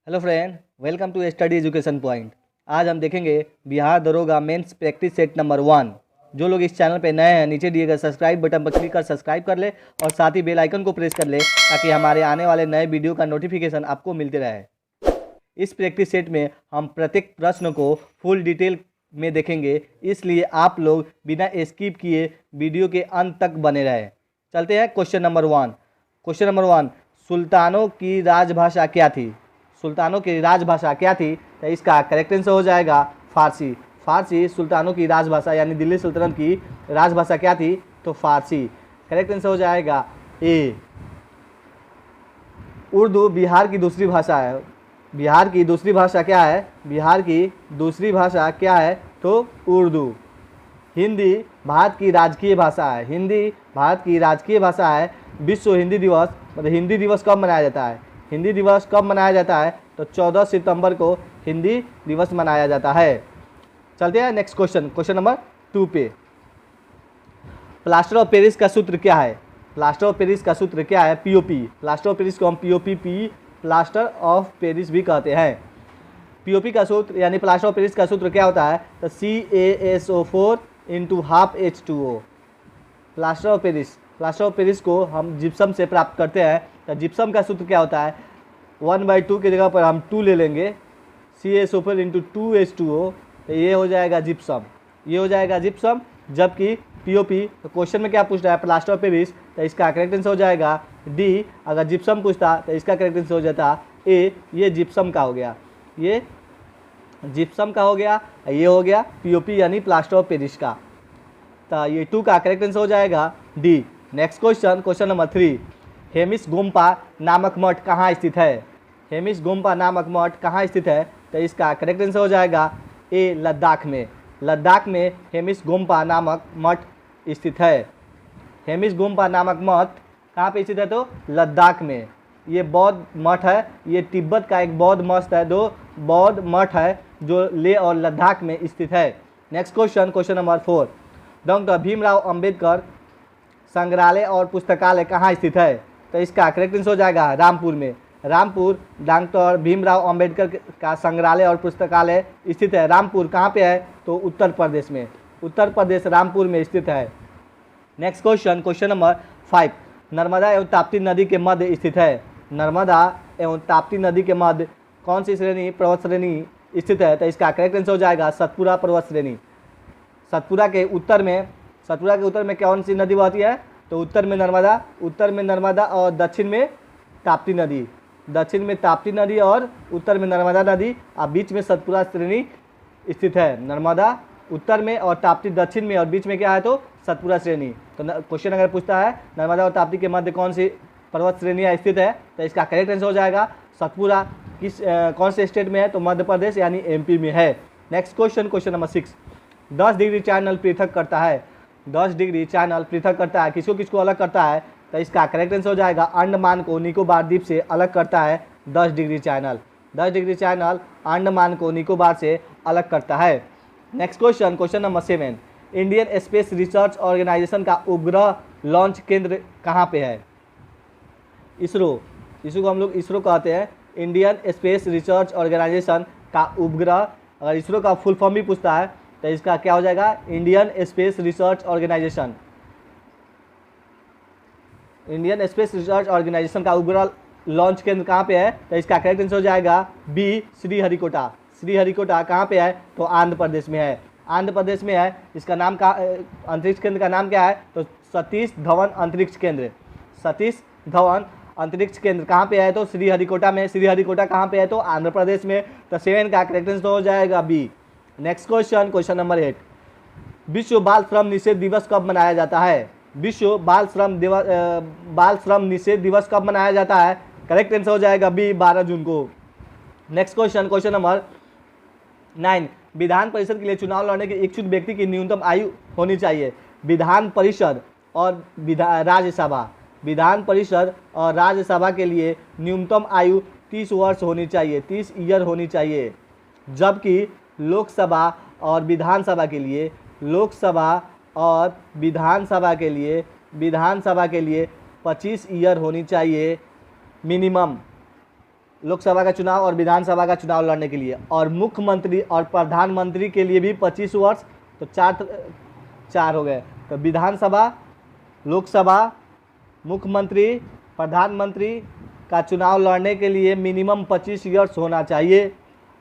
Hello friend, welcome to study education point. आज हम देखेंगे बिहार दरोगा मेंस प्रैक्टिस सेट नंबर 1। जो लोग इस चैनल पे नए हैं, नीचे दिए गए सब्सक्राइब बटन पर क्लिक कर सब्सक्राइब कर ले और साथ ही बेल आइकन को प्रेस कर ले ताकि हमारे आने वाले नए वीडियो का नोटिफिकेशन आपको मिलते रहे। इस प्रैक्टिस सेट में हम प्रत्येक प्रश्न को फुल डिटेल में देखेंगे, इसलिए आप लोग बिना स्किप किए वीडियो के अंत तक बने रहें। चलते हैं क्वेश्चन नंबर 1। क्वेश्चन नंबर 1, सुल्तानों की राजभाषा क्या थी? सुल्तानों की राजभाषा क्या थी? तो इसका करेक्ट आंसर हो जाएगा फारसी। फारसी सुल्तानों की राजभाषा यानी दिल्ली सल्तनत की राजभाषा क्या थी? तो फारसी। करेक्ट आंसर हो जाएगा ए। उर्दू बिहार की दूसरी भाषा है। बिहार की दूसरी भाषा क्या है? बिहार की दूसरी भाषा क्या है? तो उर्दू। हिंदी भारत की राजकीय भाषा है। हिंदी भारत की राजकीय भाषा है। विश्व हिंदी दिवस मतलब हिंदी दिवस कब मनाया जाता है? हिंदी दिवस कब मनाया जाता है? तो 14 सितंबर को हिंदी दिवस मनाया जाता है। चलते हैं नेक्स्ट क्वेश्चन, क्वेश्चन नंबर 2 पे। प्लास्टर ऑफ पेरिस का सूत्र क्या है? प्लास्टर ऑफ पेरिस का सूत्र क्या है? पीओपी। प्लास्टर ऑफ पेरिस को हम पीओपी प्लास्टर ऑफ पेरिस भी कहते हैं। पीओपी का सूत्र यानी प्लास्टर ऑफ पेरिस का सूत्र क्या होता है? तो CaSO4 × ½ H2O। Plaster of Paris को हम जिप्सम से प्राप्त करते हैं। तो जिप्सम का सूत्र क्या होता है? 1/2 की जगह पर हम 2 ले लेंगे, CaSO4 × 2H2O, तो ये हो जाएगा जिप्सम। ये हो जाएगा जिप्सम। जबकि पीओपी तो क्वेश्चन में क्या पूछ रहा है? प्लास्टर ऑफ पेरिस, तो इसका करेक्ट आंसर हो जाएगा डी। अगर जिप्सम पूछता तो इसका करेक्ट आंसर हो जाता ए। ये जिप्सम का हो गया, ये जिप्सम का हो गया, ये हो गया पीओपी यानी प्लास्टर ऑफ पेरिस का। तो ये 2 का करेक्ट आंसर हो जाएगा D. Next question, question number 3। Hemis Gompa नामक मठ कहाँ स्थित है? हेमिस गोम्पा नामक मठ कहाँ स्थित है? तो इसका करेक्ट आंसर हो जाएगा ए, लद्दाख में। लद्दाख में हेमिस गोम्पा नामक मठ स्थित है। हेमिस गोम्पा नामक मठ कहाँ पे स्थित है? तो लद्दाख में। ये बौद्ध मठ है, ये तिब्बत का एक बौद्ध मठ है, 2 बौद्ध मठ है जो लेह और लद्दाख में स्थित है। Next question, question number 4। Doctor Bhimrao Ambedkar संग्रहालय और पुस्तकालय कहाँ स्थित है? तो इसका करेक्ट आंसर हो जाएगा रामपुर में। रामपुर डॉक्टर भीमराव अंबेडकर का संग्रहालय और पुस्तकालय स्थित है। रामपुर कहाँ पे है? तो उत्तर प्रदेश में। उत्तर प्रदेश रामपुर में स्थित है। Next question, question number 5। Narmada एवं ताप्ती नदी के मध्य स्थित है। नर्मदा एवं ताप्ती नदी के मध्य कौन सी श्रेणी, पर्वत श्रेणी स्थित है? तो इसका करेक्ट आंसर हो जाएगा सतपुरा पर्वत श्रेणी। सतपुरा के उत्तर में कौन सी नदी बहती है? तो उत्तर में नर्मदा और दक्षिण में ताप्ती नदी। दक्षिण में ताप्ती नदी और उत्तर में नर्मदा नदी और बीच में सतपुरा श्रेणी स्थित है। नर्मदा उत्तर में और ताप्ती दक्षिण में और बीच में क्या है? तो सतपुरा श्रेणी। तो क्वेश्चन अगर पूछता है नर्मदा और ताप्ती के मध्य कौन सी पर्वत श्रेणियाँ स्थित है? तो इसका करेक्ट आंसर हो जाएगा सतपुरा। कौन से स्टेट में है? तो मध्य प्रदेश यानी MP में है। Next question, question number 6। 10 degree channel पृथक करता है। 10 डिग्री चैनल पृथक करता है, किसको अलग करता है? तो इसका करेक्ट आंसर हो जाएगा अंडमान को निकोबार द्वीप से अलग करता है 10 degree channel. 10 degree channel Andaman को निकोबार से अलग करता है। Next question, question number 7। Indian space research organisation का उपग्रह लॉन्च केंद्र कहाँ पे है? इसरो को हम लोग इसरो कहते हैं। इंडियन स्पेस रिसर्च ऑर्गेनाइजेशन का उपग्रह, अगर इसरो का फुल फॉर्म भी पूछता है तो इसका क्या हो जाएगा? Indian space research organisation. Indian space research organisation का उपग्रह लॉन्च केंद्र कहाँ पे है? तो इसका करेक्ट आंसर हो जाएगा बी, श्रीहरिकोटा। श्रीहरिकोटा कहाँ पे है? तो आंध्र प्रदेश में है। आंध्र प्रदेश में है। इसका नाम का अंतरिक्ष केंद्र का नाम क्या है? तो सतीश धवन अंतरिक्ष केंद्र। सतीश धवन अंतरिक्ष केंद्र कहाँ पे है? तो श्रीहरिकोटा में। श्रीहरिकोटा कहाँ पे है? तो आंध्र प्रदेश में। तो 7 का करेक्ट आंसर हो जाएगा B. Next question, question number 8। विश्व बाल श्रम निषेध दिवस कब मनाया जाता है? विश्व बाल श्रम निषेध दिवस कब मनाया जाता है? करेक्ट आंसर हो जाएगा बी, 12 जून को। Next question, question number 9। Vidhan Parishad के लिए चुनाव लड़ने के इच्छुक व्यक्ति की न्यूनतम आयु होनी चाहिए। विधान परिषद और राज्यसभा, विधान परिषद और राज्यसभा के लिए न्यूनतम आयु 30 वर्ष होनी चाहिए, 30 ईयर होनी चाहिए। जबकि लोकसभा और विधानसभा के लिए 25 ईयर होनी चाहिए मिनिमम। लोकसभा का चुनाव और विधानसभा का चुनाव लड़ने के लिए, और मुख्यमंत्री और प्रधानमंत्री के लिए भी 25 वर्ष। तो चार हो गए। तो विधानसभा, लोकसभा, मुख्यमंत्री, प्रधानमंत्री का चुनाव लड़ने के लिए मिनिमम 25 ईयर्स होना चाहिए।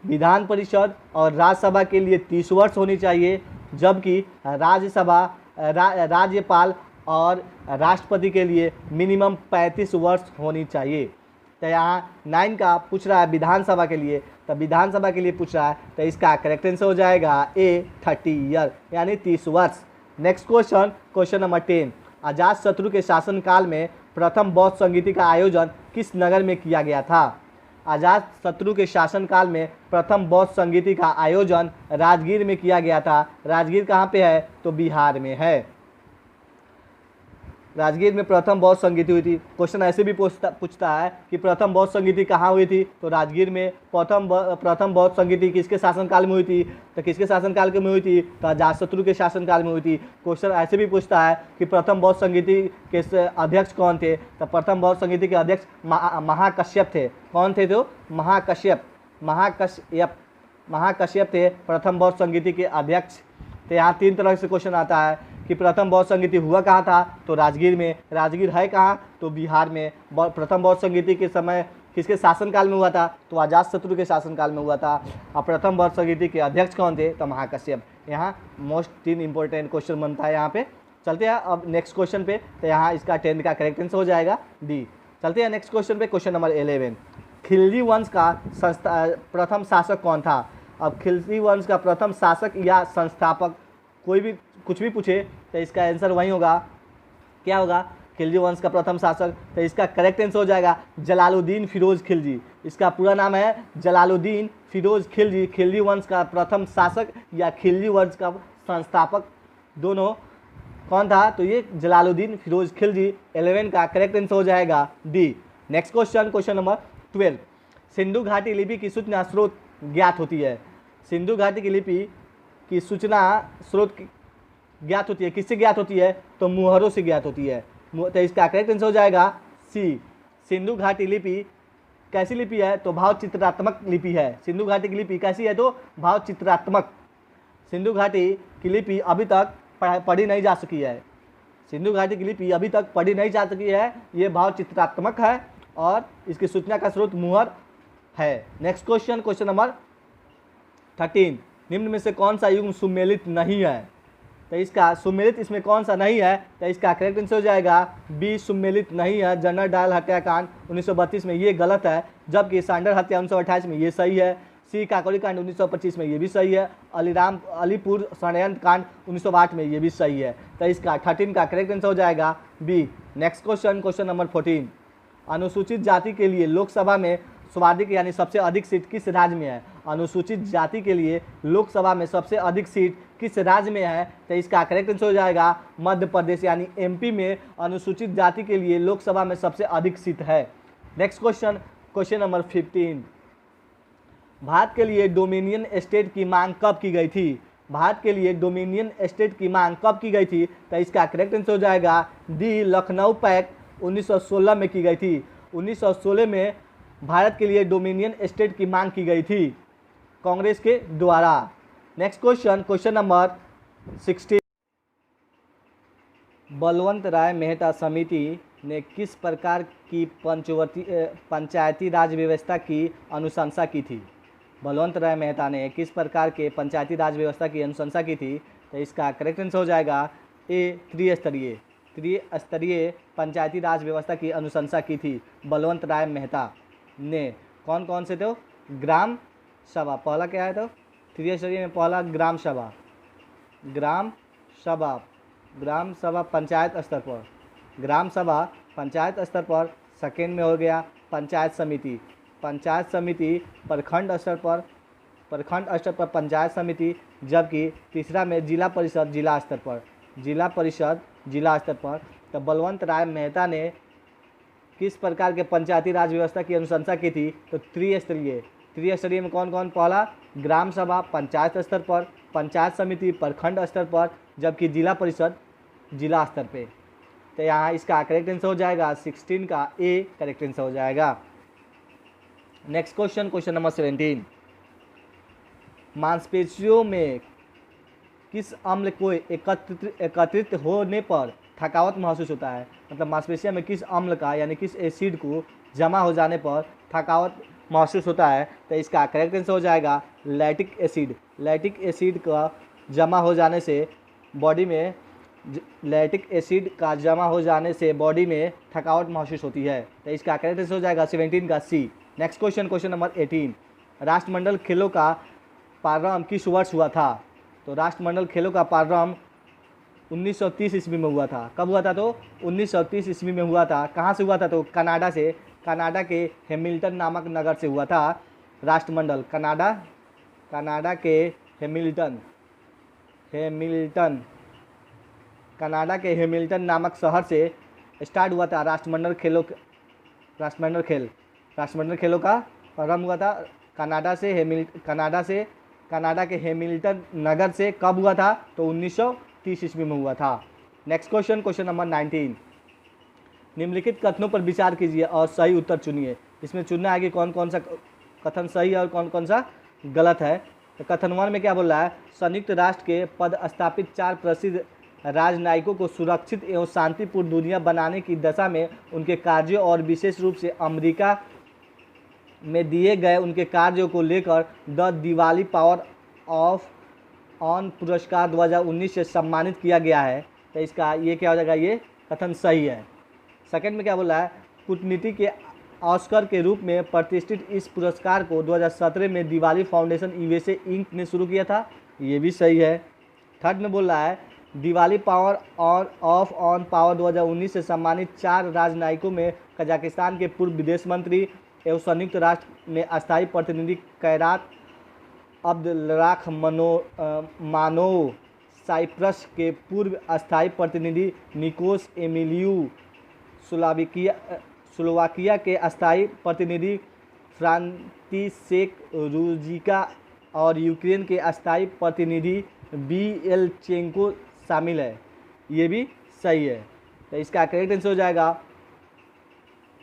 विधान परिषद और राज्यसभा के लिए 30 वर्ष होनी चाहिए, जबकि राज्यसभा, राज्यपाल और राष्ट्रपति के लिए मिनिमम 35 वर्ष होनी चाहिए। तो यहाँ 9 का पूछ रहा है विधानसभा के लिए, तो विधानसभा के लिए पूछ रहा है, तो इसका करेक्ट आंसर हो जाएगा ए 30 ईयर यानी 30 वर्ष। Next question, question number 10, Ajatashatru के शासनकाल में प्रथम बौद्ध संगीति का आयोजन किस नगर में किया गया था? अजातशत्रु के शासनकाल में प्रथम बौद्ध संगीति का आयोजन राजगीर में किया गया था। राजगीर कहाँ पे है? तो बिहार में है। राजगीर में प्रथम बौद्ध संगीति हुई थी। क्वेश्चन ऐसे भी पूछता है कि प्रथम बौद्ध संगीति कहाँ हुई थी? तो राजगीर में। प्रथम बौद्ध संगीति किसके शासनकाल में हुई थी? तो किसके शासनकाल में हुई थी? तो अजातशत्रु के शासनकाल में हुई थी। क्वेश्चन ऐसे भी पूछता है कि प्रथम बौद्ध संगीति के अध्यक्ष कौन थे? तो प्रथम बौद्ध संगीति के अध्यक्ष महाकश्यप थे। कौन थे? तो महाकश्यप थे प्रथम बौद्ध संगीति के अध्यक्ष। तो यहाँ 3 तरह से क्वेश्चन आता है कि प्रथम बौद्ध संगीति हुआ कहाँ था? तो राजगीर में। राजगीर है कहाँ? तो बिहार में। प्रथम बौद्ध संगीति के समय किसके शासनकाल में हुआ था? तो अजातशत्रु के शासनकाल में हुआ था। और प्रथम बौद्ध संगीति के अध्यक्ष कौन थे? तो महाकश्यप। यहाँ मोस्ट 3 इंपॉर्टेंट क्वेश्चन बनता है यहाँ पे। चलते हैं अब नेक्स्ट क्वेश्चन पे। तो यहाँ इसका 10 का करेक्ट आंसर हो जाएगा डी। चलते हैं नेक्स्ट क्वेश्चन पे, क्वेश्चन नंबर 11, खिलजी वंश का प्रथम शासक कौन था? अब खिलजी वंश का प्रथम शासक या संस्थापक कोई भी कुछ भी पूछे तो इसका आंसर वही होगा। क्या होगा? खिलजी वंश का प्रथम शासक। तो इसका करेक्ट आंसर हो जाएगा जलालुद्दीन फिरोज खिलजी। इसका पूरा नाम है जलालुद्दीन फिरोज खिलजी। खिलजी वंश का प्रथम शासक या खिलजी वंश का संस्थापक दोनों कौन था? तो ये जलालुद्दीन फिरोज खिलजी। 11 का करेक्ट आंसर हो जाएगा D. Next question, question number 12, Sindhu घाटी लिपि की सूचना स्रोत ज्ञात होती है। सिंधु घाटी की लिपि की सूचना स्रोत ज्ञात होती है। किससे ज्ञात होती है? तो मुहरों से ज्ञात होती है। तो इसका करेक्ट आंसर हो जाएगा सी। सिंधु घाटी लिपि कैसी लिपि है? तो भाव चित्रात्मक लिपि है। सिंधु घाटी की लिपि कैसी है? तो भाव चित्रात्मक। सिंधु घाटी की लिपि अभी तक पढ़ी नहीं जा सकी है। सिंधु घाटी की लिपि अभी तक पढ़ी नहीं जा सकी है। ये भाव चित्रात्मक है और इसकी सूचना का स्रोत मुहर है। नेक्स्ट क्वेश्चन, क्वेश्चन नंबर 13, निम्न में से कौन सा युग्म सुमेलित नहीं है? तो इसका सुमेलित इसमें कौन सा नहीं है? तो इसका करेक्ट आंसर हो जाएगा बी, सुमेलित नहीं है। जनरल डायल हत्याकांड 1932 में ये गलत है, जबकि सांडर हत्या 1928 में ये सही है। सी, काकोरी कांड 1925 में ये भी सही है। अलीपुर षड्यंत्र कांड 1908 में ये भी सही है। तो इसका 13 का करेक्ट आंसर हो जाएगा B. Next question, question number 14, अनुसूचित जाति के लिए लोकसभा में सर्वाधिक यानी सबसे अधिक सीट किस राज्य में है? अनुसूचित जाति के लिए लोकसभा में सबसे अधिक सीट किस राज्य में है? तो इसका करेक्ट आंसर हो जाएगा मध्य प्रदेश यानी एमपी में अनुसूचित जाति के लिए लोकसभा में सबसे अधिक सीट है। Next question, question number 15, Bharat के लिए डोमिनियन स्टेट की मांग कब की गई थी? भारत के लिए डोमिनियन स्टेट की मांग कब की गई थी? तो इसका करेक्ट आंसर हो जाएगा डी, लखनऊ पैक्ट 1916 में की गई थी। 1916 में भारत के लिए डोमिनियन स्टेट की मांग की गई थी कांग्रेस के द्वारा। Next question, question number 16, Balwant Rai Mehta समिति ने किस प्रकार की पंचायती राज व्यवस्था की अनुशंसा की थी? बलवंत राय मेहता ने किस प्रकार के पंचायती राज व्यवस्था की अनुशंसा की थी? तो इसका करेक्ट आंसर हो जाएगा ए, त्रिस्तरीय पंचायती राज व्यवस्था की अनुशंसा की थी बलवंत राय मेहता ने। कौन कौन से थे? ग्राम सभा, पहला क्या है? तो त्रिस्तरीय में पहला ग्राम सभा पंचायत स्तर पर, ग्राम सभा पंचायत स्तर पर। सेकेंड में हो गया पंचायत समिति प्रखंड स्तर पर पंचायत समिति। जबकि तीसरा में जिला परिषद जिला स्तर पर। तो बलवंत राय मेहता ने किस प्रकार के पंचायती राज व्यवस्था की अनुशंसा की थी? तो त्रिस्तरीय में कौन कौन? पहला ग्राम सभा पंचायत स्तर पर, पंचायत समिति प्रखंड स्तर पर, जबकि जिला परिषद जिला स्तर पे। तो यहाँ इसका करेक्ट आंसर हो जाएगा 16 का ए करेक्ट आंसर हो जाएगा। नेक्स्ट क्वेश्चन, क्वेश्चन नंबर 17, मांसपेशियों में किस अम्ल को एकत्रित होने पर थकावट महसूस होता है? मतलब मांसपेशियों में किस अम्ल का यानी किस एसिड को जमा हो जाने पर थकावट महसूस होता है? तो इसका करेक्ट आंसर हो जाएगा लैक्टिक एसिड। लैक्टिक एसिड का जमा हो जाने से बॉडी में लैक्टिक एसिड का जमा हो जाने से बॉडी में थकावट महसूस होती है। तो इसका करेक्ट आंसर हो जाएगा 17 का C. Next question, question number 18, राष्ट्रमंडल खेलों का प्रारंभ किस वर्ष हुआ था? तो राष्ट्रमंडल खेलों का प्रारंभ 1930 ईस्वी में हुआ था। कब हुआ था? तो 1930 ईस्वी में हुआ था। कहाँ से हुआ था? तो कनाडा से, कनाडा के हैमिल्टन नामक नगर से हुआ था राष्ट्रमंडल। कनाडा के हैमिल्टन कनाडा के हैमिल्टन नामक शहर से स्टार्ट हुआ था राष्ट्रमंडल खेलों का प्रारंभ हुआ था कनाडा के हैमिल्टन नगर से। कब हुआ था? तो 1930 ईस्वी में हुआ था। नेक्स्ट क्वेश्चन, क्वेश्चन नंबर 19, निम्नलिखित कथनों पर विचार कीजिए और सही उत्तर चुनिए। इसमें चुनना है कि कौन कौन सा कथन सही है और कौन कौन सा गलत है। तो कथन 1 में क्या बोल रहा है? संयुक्त राष्ट्र के पद स्थापित 4 प्रसिद्ध राजनयिकों को सुरक्षित एवं शांतिपूर्ण दुनिया बनाने की दशा में उनके कार्यों और विशेष रूप से अमेरिका में दिए गए उनके कार्यों को लेकर the Diwali power of on पुरस्कार 2019 से सम्मानित किया गया है। तो इसका ये क्या हो जाएगा? ये कथन सही है। सेकंड में क्या बोला है? कूटनीति के ऑस्कर के रूप में प्रतिष्ठित इस पुरस्कार को 2017 में दिवाली फाउंडेशन यूएसए इंक ने शुरू किया था। ये भी सही है। थर्ड में बोल रहा है Diwali power of on power 2019 से सम्मानित 4 राजनयिकों में कजाकिस्तान के पूर्व विदेश मंत्री एवं संयुक्त राष्ट्र में अस्थायी प्रतिनिधि कैरात अब्दुल्लाह मानोव, साइप्रस के पूर्व अस्थायी प्रतिनिधि निकोस एमिलियू, स्लोवाकिया के अस्थायी प्रतिनिधि फ्रांतिसेक रूजिका और यूक्रेन के अस्थायी प्रतिनिधि बीएलचेंको शामिल है। ये भी सही है। तो इसका करेक्ट आंसर हो जाएगा,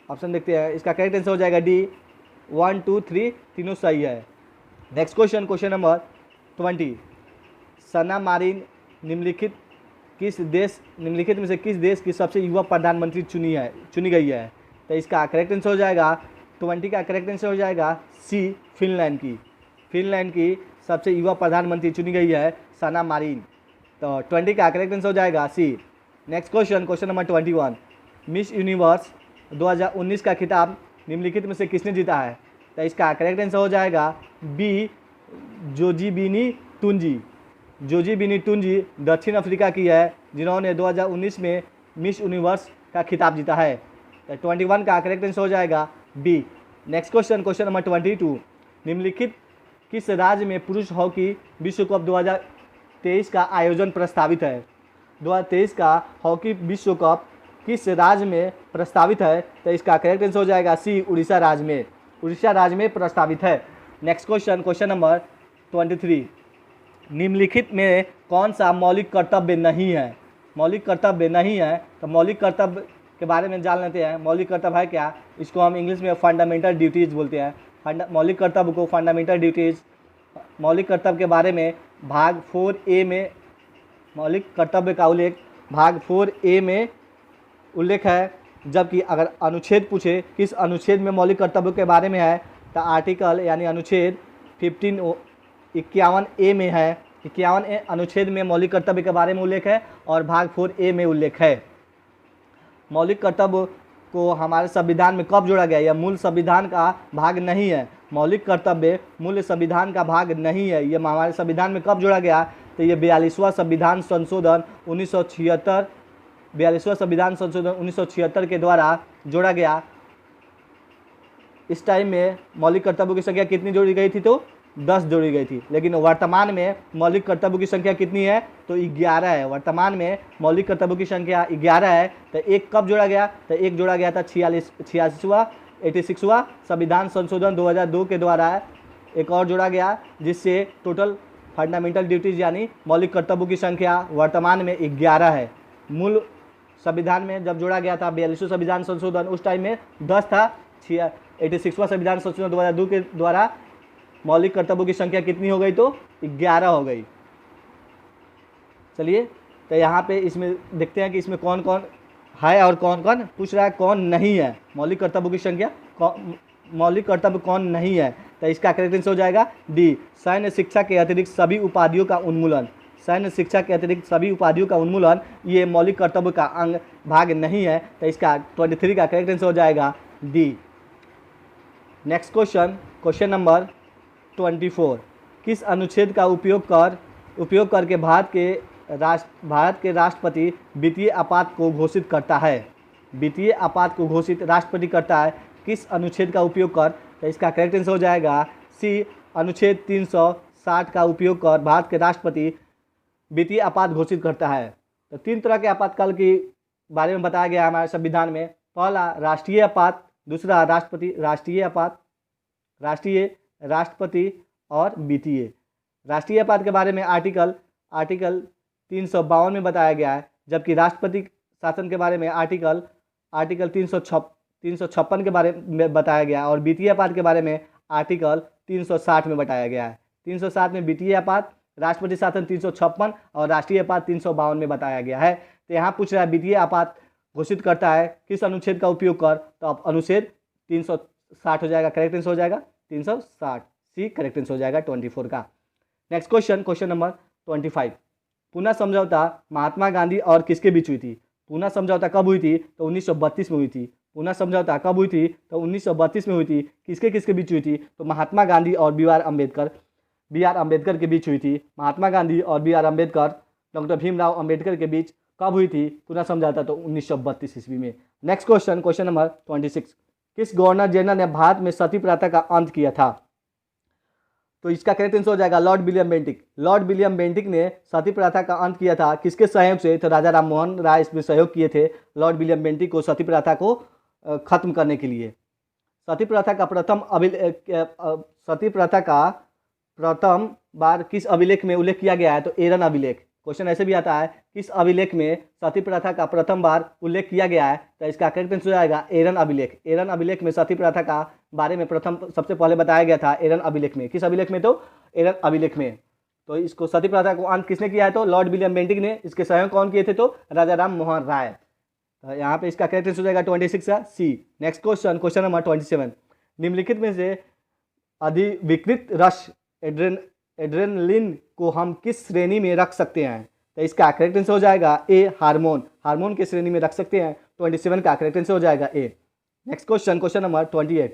ऑप्शन देखते हैं, इसका करेक्ट आंसर हो जाएगा डी। 1, 2, 3 तीनों सही है। नेक्स्ट क्वेश्चन, क्वेश्चन नंबर 20, सना मारिन निम्नलिखित में से किस देश की सबसे युवा प्रधानमंत्री चुनी गई है? तो इसका करेक्ट आंसर हो जाएगा 20 का करेक्ट आंसर हो जाएगा सी, फिनलैंड की सबसे युवा प्रधानमंत्री चुनी गई है सना मारिन। तो 20 का करेक्ट आंसर हो जाएगा C. Next question, question number 21, miss universe 2019 का खिताब निम्नलिखित में से किसने जीता है? तो इसका करेक्ट आंसर हो जाएगा बी, जोजीबिनी टुंजी दक्षिण अफ्रीका की है जिन्होंने 2019 में मिस यूनिवर्स का खिताब जीता है। तो 21 का करेक्ट आंसर हो जाएगा B. Next question, question number 22, निम्नलिखित किस राज्य में पुरुष हॉकी विश्व कप 2023 का आयोजन प्रस्तावित है? 2023 का हॉकी विश्व कप किस राज्य में प्रस्तावित है? तो इसका करेक्ट आंसर हो जाएगा सी, उड़ीसा राज्य में प्रस्तावित है। नेक्स्ट क्वेश्चन, क्वेश्चन नंबर 23, निम्नलिखित में कौन सा मौलिक कर्तव्य नहीं है? तो मौलिक कर्तव्य के बारे में जान लेते हैं। मौलिक कर्तव्य है क्या? इसको हम इंग्लिश में फंडामेंटल ड्यूटीज़ बोलते हैं। मौलिक कर्तव्य को फंडामेंटल ड्यूटीज़, मौलिक कर्तव्य के बारे में भाग 4A में मौलिक कर्तव्य का उल्लेख भाग 4A में उल्लेख है। जबकि अगर अनुच्छेद पूछे किस अनुच्छेद में मौलिक कर्तव्यों के बारे में है, तो आर्टिकल यानी अनुच्छेद 51A में है। 51 अनुच्छेद में मौलिक कर्तव्य के बारे में उल्लेख है और भाग 4A में उल्लेख है। मौलिक कर्तव्य को हमारे संविधान में कब जोड़ा गया? यह मूल संविधान का भाग नहीं है। मौलिक कर्तव्य मूल संविधान का भाग नहीं है। ये हमारे संविधान में कब जोड़ा गया? तो ये 42वां संविधान संशोधन 1976 के द्वारा जोड़ा गया। इस टाइम में मौलिक कर्तव्यों की संख्या कितनी जोड़ी गई थी? तो 10 जोड़ी गई थी। लेकिन वर्तमान में मौलिक कर्तव्यों की संख्या कितनी है? तो 11 है। वर्तमान में मौलिक कर्तव्यों की संख्या 11 है। तो एक कब जोड़ा गया? तो एक जोड़ा गया था 86वां संविधान संशोधन 2002 के द्वारा। एक और जोड़ा गया जिससे टोटल फंडामेंटल ड्यूटीज़ यानी मौलिक कर्तव्यों की संख्या वर्तमान में 11 है। मूल संविधान में जब जोड़ा गया था 42वां संविधान संशोधन, उस टाइम में 10 था। 86वां संविधान संशोधन 2002 के द्वारा मौलिक कर्तव्यों की संख्या कितनी हो गई? तो 11 हो गई। चलिए, तो यहाँ पे इसमें देखते हैं कि इसमें कौन कौन है और कौन कौन पूछ रहा है कौन नहीं है। मौलिक कर्तव्यों की संख्या, मौलिक कर्तव्य कौन नहीं है? तो इसका करेक्ट आंसर हो जाएगा डी, सैन्य शिक्षा के अतिरिक्त सभी उपाधियों का उन्मूलन। सैन्य शिक्षा के अतिरिक्त सभी उपाधियों का उन्मूलन ये मौलिक कर्तव्य का अंग भाग नहीं है। तो इसका 23 का करेक्ट आंसर हो जाएगा D. Next question, question number 24। किस अनुच्छेद का उपयोग करके भारत के राष्ट्रपति वित्तीय आपात को घोषित करता है? वित्तीय आपात को घोषित राष्ट्रपति करता है किस अनुच्छेद का उपयोग कर? तो इसका करेक्ट आंसर हो जाएगा सी, अनुच्छेद 360 का उपयोग कर भारत के राष्ट्रपति वित्तीय आपात घोषित करता है। तो 3 तरह के आपातकाल के बारे में बताया गया है हमारे संविधान में। पहला राष्ट्रीय आपात, दूसरा राष्ट्रीय राष्ट्रपति और वित्तीय। राष्ट्रीय आपात के बारे में आर्टिकल 352 में बताया गया है, जबकि राष्ट्रपति शासन के बारे में आर्टिकल 356 के बारे में बताया गया और वित्तीय आपात के बारे में आर्टिकल 360 में बताया गया है। 360 में वित्तीय आपात, राष्ट्रपति शासन 356 और राष्ट्रीय आपात 352 में बताया गया है। तो यहाँ पूछ रहा है वित्तीय आपात घोषित करता है किस अनुच्छेद का उपयोग कर? तो अब अनुच्छेद 360 हो जाएगा, करेक्ट आंसर हो जाएगा 360, सी करेक्ट आंसर हो जाएगा 24 का। Next question, question number 25। Poona समझौता महात्मा गांधी और किसके बीच हुई थी? पूना समझौता कब हुई थी? तो 1932 में हुई थी। पूना समझौता कब हुई थी? तो 1932 में हुई थी। किसके बीच हुई थी? तो महात्मा गांधी और बी आर अम्बेडकर के बीच हुई थी। महात्मा गांधी और B R Ambedkar, doctor Bhimrao Ambedkar के बीच कब हुई थी पूना समझौता? तो 1932 ईस्वी में। Next question, question number 26। किस गवर्नर जनरल ने भारत में सती प्रथा का अंत किया था? तो इसका करेक्ट आंसर हो जाएगा Lord William Bentinck. Lord William Bentinck ने सती प्रथा का अंत किया था। किसके सहयोग से? तो राजा राम मोहन राय इसमें सहयोग किए थे लॉर्ड विलियम बेंटिक को सती प्रथा को खत्म करने के लिए। सती प्रथा का प्रथम बार किस अभिलेख में उल्लेख किया गया है? तो एरन अभिलेख। क्वेश्चन ऐसे भी आता है किस अभिलेख में सती प्रथा का प्रथम बार उल्लेख किया गया है? तो इसका करेक्ट आंसर हो जाएगा एरन अभिलेख। एरन अभिलेख में सती प्रथा का बारे में प्रथम सबसे पहले बताया गया था एरन अभिलेख में। किस अभिलेख में? तो एरन अभिलेख में। तो इसको सती प्रथा को अंत किसने किया है? तो लॉर्ड विलियम बेंटिक ने। इसके सहयोग कौन किए थे? तो राजा राम मोहन राय। तो यहाँ पे इसका करेक्ट आंसर हो जाएगा 26 का C. Next question, question number 27। निम्नलिखित में से अधिविकृत रस एड्रेनलिन को हम किस श्रेणी में रख सकते हैं? तो इसका करेक्ट आंसर हो जाएगा ए, हार्मोन। हार्मोन की श्रेणी में रख सकते हैं। 27 का करेक्ट आंसर हो जाएगा A. Next question, question number 28।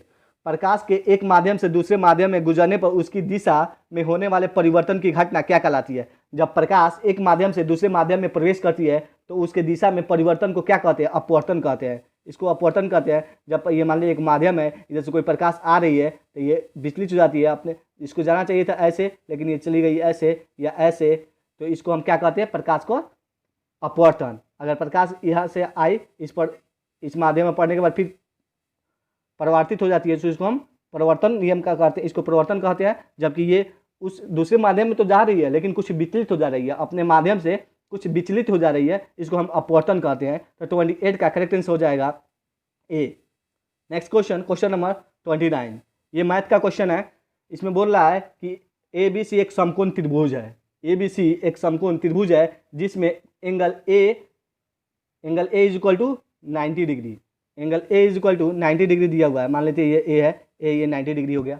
प्रकाश के एक माध्यम से दूसरे माध्यम में गुजरने पर उसकी दिशा में होने वाले परिवर्तन की घटना क्या कहलाती है? जब प्रकाश एक माध्यम से दूसरे माध्यम में प्रवेश करती है तो उसके दिशा में परिवर्तन को क्या कहते हैं? अपवर्तन कहते हैं। इसको अपवर्तन कहते हैं। जब ये मान लीजिए एक माध्यम है, इधर से कोई प्रकाश आ रही है तो ये विचलित हो जाती है। अपने इसको जाना चाहिए था ऐसे, लेकिन ये चली गई ऐसे या ऐसे, तो इसको हम क्या कहते हैं? प्रकाश को अपवर्तन। अगर प्रकाश यहाँ से आई इस माध्यम में पढ़ने के बाद फिर परिवर्तित हो जाती है तो इसको हम परिवर्तन नियम का कहते हैं, इसको परिवर्तन कहते हैं। जबकि ये उस दूसरे माध्यम में तो जा रही है लेकिन कुछ विचलित हो जा रही है, अपने माध्यम से कुछ विचलित हो जा रही है, इसको हम अपवर्तन कहते हैं। तो 28 का करेक्ट आंसर हो जाएगा A. Next question, question number 29। ये मैथ का क्वेश्चन है। इसमें बोल रहा है कि ABC एक समकोण त्रिभुज है। ABC एक समकोण त्रिभुज है जिसमें angle A is equal to 90 degree. Angle A is equal to 90 degree दिया हुआ है। मान लेते हैं ये ए है, ये 90 डिग्री हो गया।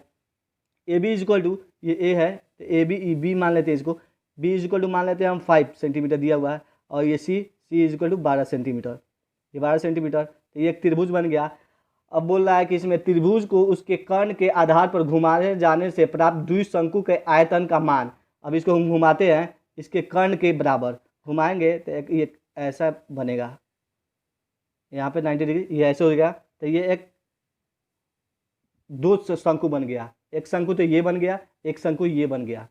AB इज इक्वल टू, ये ए है तो बी मान लेते हैं इसको। बी इज इक्वल टू मान लेते हैं हम 5 सेंटीमीटर दिया हुआ है। और ये सी इज इक्वल टू 12 सेंटीमीटर। ये 12 सेंटीमीटर, तो ये एक त्रिभुज बन गया। अब बोल रहा है कि इसमें त्रिभुज को उसके कर्ण के आधार पर घुमाए जाने से प्राप्त द्विशंकु के आयतन का मान। अब इसको हम घुमाते हैं इसके कर्ण के बराबर घुमाएंगे तो ये ऐसा बनेगा। यहाँ पे 90 डिग्री, ये ऐसे हो गया तो ये एक दो शंकु बन गया। एक शंकु तो ये बन गया, एक शंकु ये बन गया।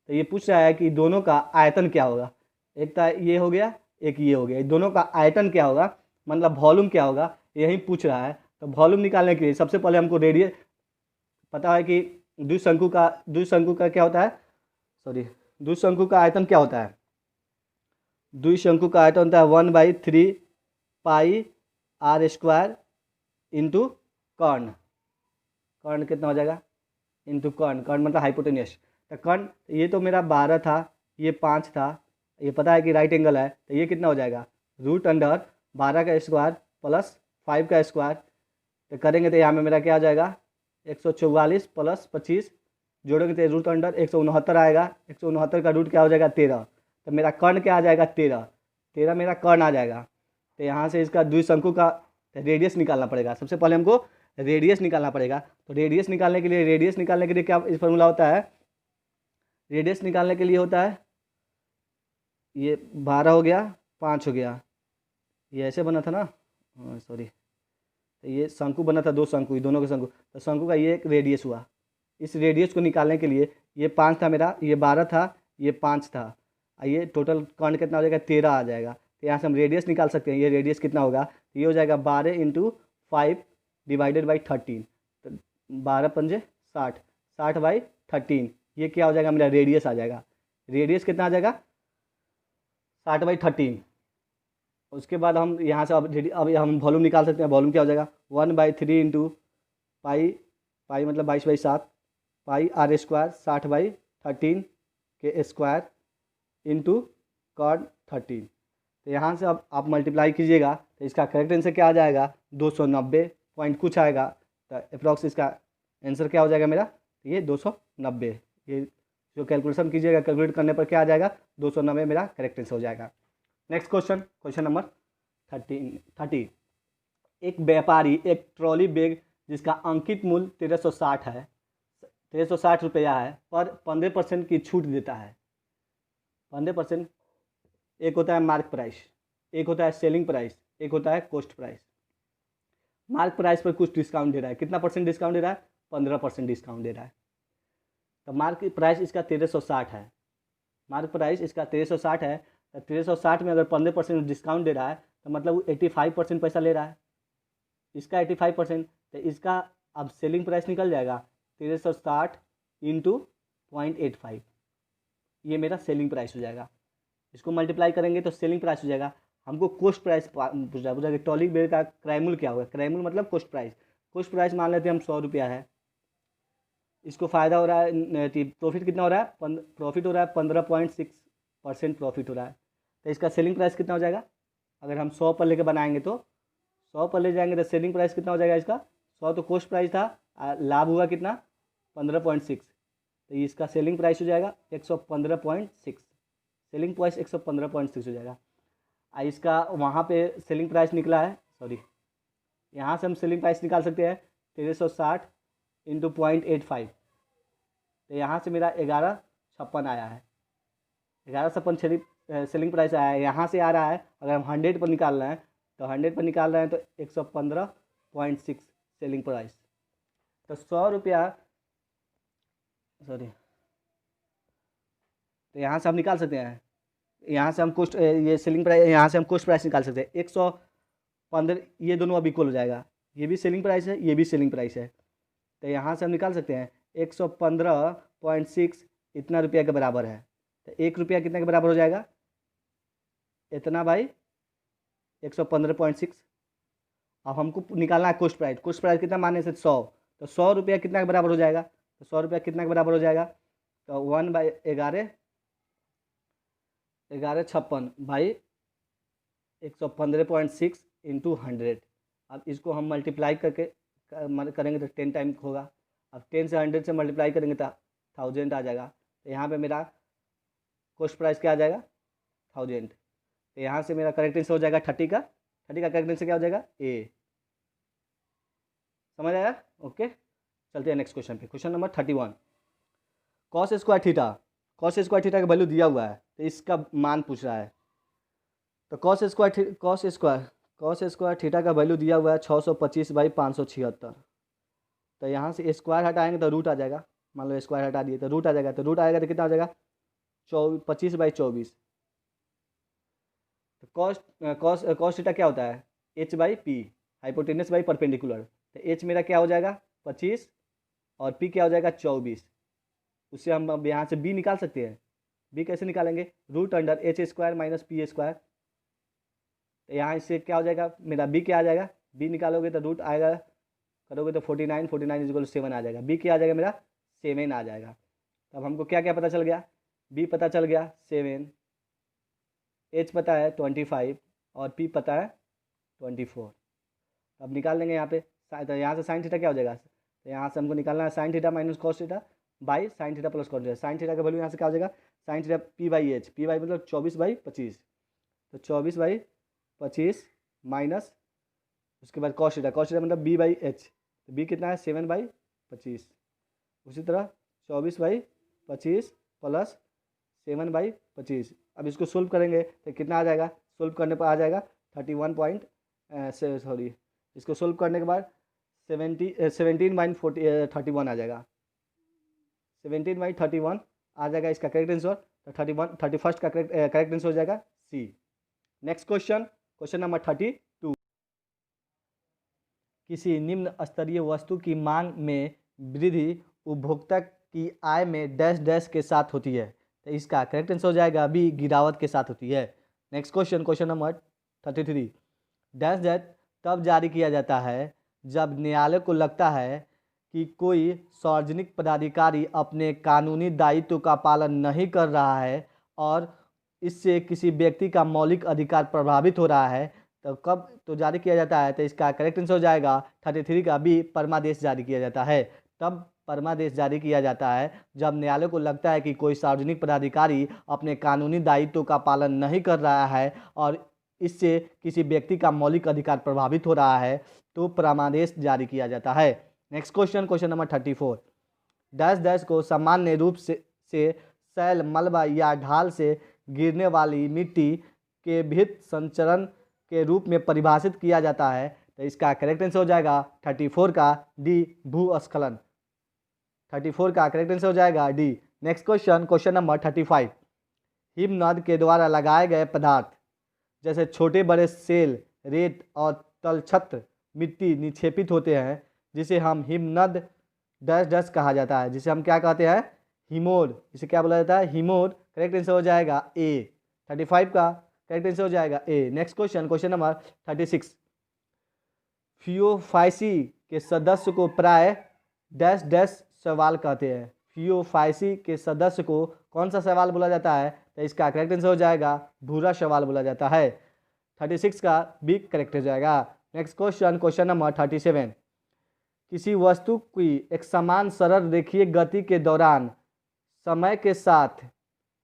तो ये पूछ रहा है कि दोनों का आयतन क्या होगा। एक तो ये हो गया, एक ये हो गया। दोनों का आयतन क्या होगा, मतलब वॉल्यूम क्या होगा, यही पूछ रहा है। तो वॉल्यूम निकालने के लिए सबसे पहले हमको रेडियस पता है कि द्विशंकु का क्या होता है, द्विशंकु का आयतन क्या होता है। द्विशंकु का आयतन होता है 1/3 पाई r² इंटू कर्ण। कर्ण कितना हो जाएगा इंटू कर्ण, कर्ण मतलब हाइपोटेन्यूस। तो कर्ण ये तो मेरा 12 था, ये 5 था, ये पता है कि राइट एंगल है, तो ये कितना हो जाएगा रूट अंडर 12 का स्क्वायर प्लस 5 का स्क्वायर। तो करेंगे तो यहाँ में मेरा क्या आ जाएगा 144 प्लस 25 जोड़ोगे तो रूट अंडर 169 आएगा। 169 का रूट क्या हो जाएगा 13। तो मेरा कर्ण क्या आ जाएगा 13, 13 मेरा कर्ण आ जाएगा। तो यहाँ से इसका द्विशंकु का रेडियस निकालना पड़ेगा। सबसे पहले हमको रेडियस निकालना पड़ेगा। तो रेडियस निकालने के लिए क्या इस फॉर्मूला होता है, रेडियस निकालने के लिए होता है ये 12 हो गया 5 हो गया, ये ऐसे बना था ना, सॉरी, तो ये शंकु बना था, दो शंकु, ये दोनों के शंकु, तो शंकु का ये एक रेडियस हुआ। इस रेडियस को निकालने के लिए ये 5 था मेरा, ये 12 था, ये 5 था, ये टोटल कर्ण कितना हो जाएगा 13 आ जाएगा। तो यहाँ से हम रेडियस निकाल सकते हैं। ये रेडियस कितना होगा, तो ये हो जाएगा 12 इंटू 5 डिवाइडेड बाई 13। तो 12 पंजे 60, 60 बाई 13, ये क्या हो जाएगा मेरा रेडियस आ जाएगा। रेडियस कितना आ जाएगा 60 बाई 13। उसके बाद हम यहाँ से अब हम वॉल्यूम निकाल सकते हैं। वॉल्यूम क्या हो जाएगा 1/3 इंटू पाई, पाई मतलब 22/7 पाई आर स्क्वायर 60 बाई 13 के स्क्वायर इंटू कॉर्ड 13। तो यहाँ से अब आप मल्टीप्लाई कीजिएगा तो इसका करेक्ट आंसर क्या आ जाएगा 290 पॉइंट कुछ आएगा। तो अप्रॉक्स इसका आंसर क्या हो जाएगा मेरा, तो ये 290, ये जो कैलकुलेशन कीजिएगा कैलकुलेट करने पर क्या आ जाएगा 290 मेरा करेक्ट आंसर हो जाएगा। Next question, question number 30। एक व्यापारी एक ट्रॉली बैग जिसका अंकित मूल्य 1360 है, 1360 रुपया है, पर 15% की छूट देता है। 15%, एक होता है मार्क प्राइस, एक होता है सेलिंग प्राइस, एक होता है कॉस्ट प्राइस। मार्क प्राइस पर कुछ डिस्काउंट दे रहा है, कितना परसेंट डिस्काउंट दे रहा है 15% डिस्काउंट दे रहा है। तो मार्क प्राइस इसका 1360 है, मार्क प्राइस इसका 1360 है। तो 1360 में अगर 15% डिस्काउंट दे रहा है तो मतलब वो 85% पैसा ले रहा है, इसका 85%। तो इसका अब सेलिंग प्राइस निकल जाएगा 1360 इंटू 0.85, ये मेरा सेलिंग प्राइस हो जाएगा। इसको मल्टीप्लाई करेंगे तो सेलिंग प्राइस हो जाएगा। हमको कॉस्ट प्राइस पूछ रहा है, ट्रॉली बैग का क्रय क्या होगा, क्रय मतलब कॉस्ट प्राइस। कॉस्ट प्राइस मान लेते हैं हम 100 रुपया है, इसको फ़ायदा हो रहा है, प्रॉफिट कितना हो रहा है, प्रॉफिट हो रहा है 15.6% प्रॉफिट हो रहा है। तो इसका सेलिंग प्राइस कितना हो जाएगा, अगर हम 100 पर लेके बनाएंगे तो 100 पर ले जाएंगे तो सेलिंग प्राइस कितना हो जाएगा इसका 100 तो कॉस्ट प्राइस था, लाभ हुआ कितना 15.6, तो इसका सेलिंग प्राइस हो जाएगा 115.6, सेलिंग प्राइस 115.6 हो जाएगा। इसका वहाँ पे सेलिंग प्राइस निकला है, सॉरी, यहाँ से हम सेलिंग प्राइस निकाल सकते हैं 1360 इंटू 0.85। तो यहाँ से मेरा 1156 आया है, 1156 सेलिंग प्राइस आया है। यहाँ से आ रहा है, अगर हम 100 पर निकाल रहे हैं तो 100 पर निकाल रहे हैं तो 115.6 सेलिंग प्राइस। तो 100 रुपया, सॉरी, तो यहाँ से हम निकाल सकते हैं, यहाँ से हम कॉस्ट, ये सेलिंग प्राइस, यहाँ से हम कॉस्ट प्राइस निकाल सकते हैं 115, ये दोनों अब इक्वल हो जाएगा, ये भी सेलिंग प्राइस है, ये भी सेलिंग प्राइस है। तो यहाँ से हम निकाल सकते हैं 115.6 इतना रुपया के बराबर है। तो 1 रुपया कितने के बराबर हो जाएगा, इतना बाई 115.6। अब हमको निकालना है कॉस्ट प्राइस, कॉस्ट प्राइस कितना माने से 100, तो 100 रुपया कितना के बराबर हो जाएगा, तो 100 रुपया कितना के बराबर हो जाएगा, तो 1/11 1156 भाई 115.6 इंटू 100। अब इसको हम मल्टीप्लाई करके करेंगे तो 10 टाइम होगा। अब 10 से 100 से मल्टीप्लाई करेंगे तो 1000 आ जाएगा। तो यहाँ पे मेरा कॉस्ट प्राइस क्या आ जाएगा 1000। तो यहाँ से मेरा करेक्ट आंसर हो जाएगा 30 का करेक्ट आंसर क्या हो जाएगा ए। समझ आया, ओके। चलते हैं नेक्स्ट क्वेश्चन पे, question number 31। Cos square theta का वैल्यू दिया हुआ है, तो इसका मान पूछ रहा है। तो कॉस स्क्वायर थीटा का वैल्यू दिया हुआ है 625/576। तो यहाँ से स्क्वायर हटाएंगे तो रूट आ जाएगा, मान लो स्क्वायर हटा दिए तो रूट आ जाएगा, तो रूट आएगा तो कितना हो जाएगा 25/24। तो कॉस थीटा क्या होता है h/p, हाइपोटेनस बाई परपेंडिकुलर। तो h मेरा क्या हो जाएगा 25 और p क्या हो जाएगा 24। उससे हम अब यहाँ से b निकाल सकते हैं। b कैसे निकालेंगे, root under h² minus p²। तो यहाँ इससे क्या हो जाएगा मेरा b क्या आ जाएगा, b निकालोगे तो रूट आएगा करोगे तो 49, 49 इज इक्वल टू 7 आ जाएगा। बी क्या आ जाएगा मेरा 7 आ जाएगा। तब हमको क्या क्या पता चल गया, बी पता चल गया 7, एच पता है 25 और पी पता है 24। अब निकाल लेंगे यहाँ पे, तो यहाँ से साइन थीटा क्या हो जाएगा, तो यहाँ से हमको निकालना है sine theta minus cos theta by sine theta plus cos theta. Sine theta का वैल्यू यहाँ से क्या हो जाएगा, sine theta P by H, P by मतलब 24/25, तो 24/25 माइनस उसके बाद कॉस थीटा, कॉस थीटा मतलब बी बाई एच, तो बी कितना है 7/25। उसी तरह 24/25 प्लस 7/25। अब इसको सोल्व करेंगे तो कितना आ जाएगा, सोल्व करने पर आ जाएगा 31 इसको सोल्व करने के बाद 17/31 आ जाएगा, 17/31 आ जाएगा इसका करेक्ट आंसर। तो 31 का करेक्ट आंसर हो जाएगा C. Next question, question number 32। किसी निम्न स्तरीय वस्तु की मांग में वृद्धि उपभोक्ता की आय में डैश डैश के साथ होती है, तो इसका करेक्ट आंसर हो जाएगा बी, गिरावट के साथ होती है। Next question, question number 33। Dash dash तब जारी किया जाता है जब न्यायालय को लगता है कि कोई सार्वजनिक पदाधिकारी अपने कानूनी दायित्व का पालन नहीं कर रहा है और इससे किसी व्यक्ति का मौलिक अधिकार प्रभावित हो रहा है, तो कब तो जारी किया जाता है, तो इसका करेक्ट आंसर हो जाएगा 33 का बी, परमादेश जारी किया जाता है। तब परमादेश जारी किया जाता है जब न्यायालय को लगता है कि कोई सार्वजनिक पदाधिकारी अपने कानूनी दायित्व का पालन नहीं कर रहा है और इससे किसी व्यक्ति का मौलिक अधिकार प्रभावित हो रहा है, तो परमादेश जारी किया जाता है। Next question, question number 34। Dash dash को सामान्य रूप से सैल, मलबा या ढाल से गिरने वाली मिट्टी के भित्त संचरण के रूप में परिभाषित किया जाता है, तो इसका करेक्ट आंसर हो जाएगा 34 का डी, भूस्खलन। 34 का करेक्ट आंसर हो जाएगा D. Next question, question number 35। हिमनद के द्वारा लगाए गए पदार्थ जैसे छोटे बड़े सेल, रेत और तलछत्र मिट्टी निक्षेपित होते हैं, जिसे हम हिमनद डैश डैश कहा जाता है, जिसे हम क्या कहते हैं, हिमोड, इसे क्या बोला जाता है, हिमोड। करेक्ट आंसर हो जाएगा ए, 35 का करेक्ट आंसर हो जाएगा A. Next question, question number 36। Phaeophyceae के सदस्य को प्राय डैश डैश सवाल कहते हैं। फियोफाइसी के सदस्य को कौन सा सवाल बोला जाता है, तो इसका करेक्ट आंसर हो जाएगा भूरा सवाल बोला जाता है। 36 का बी करेक्ट हो जाएगा। Next question, question number 37। किसी वस्तु की एक समान सरल रेखीय गति के दौरान समय के साथ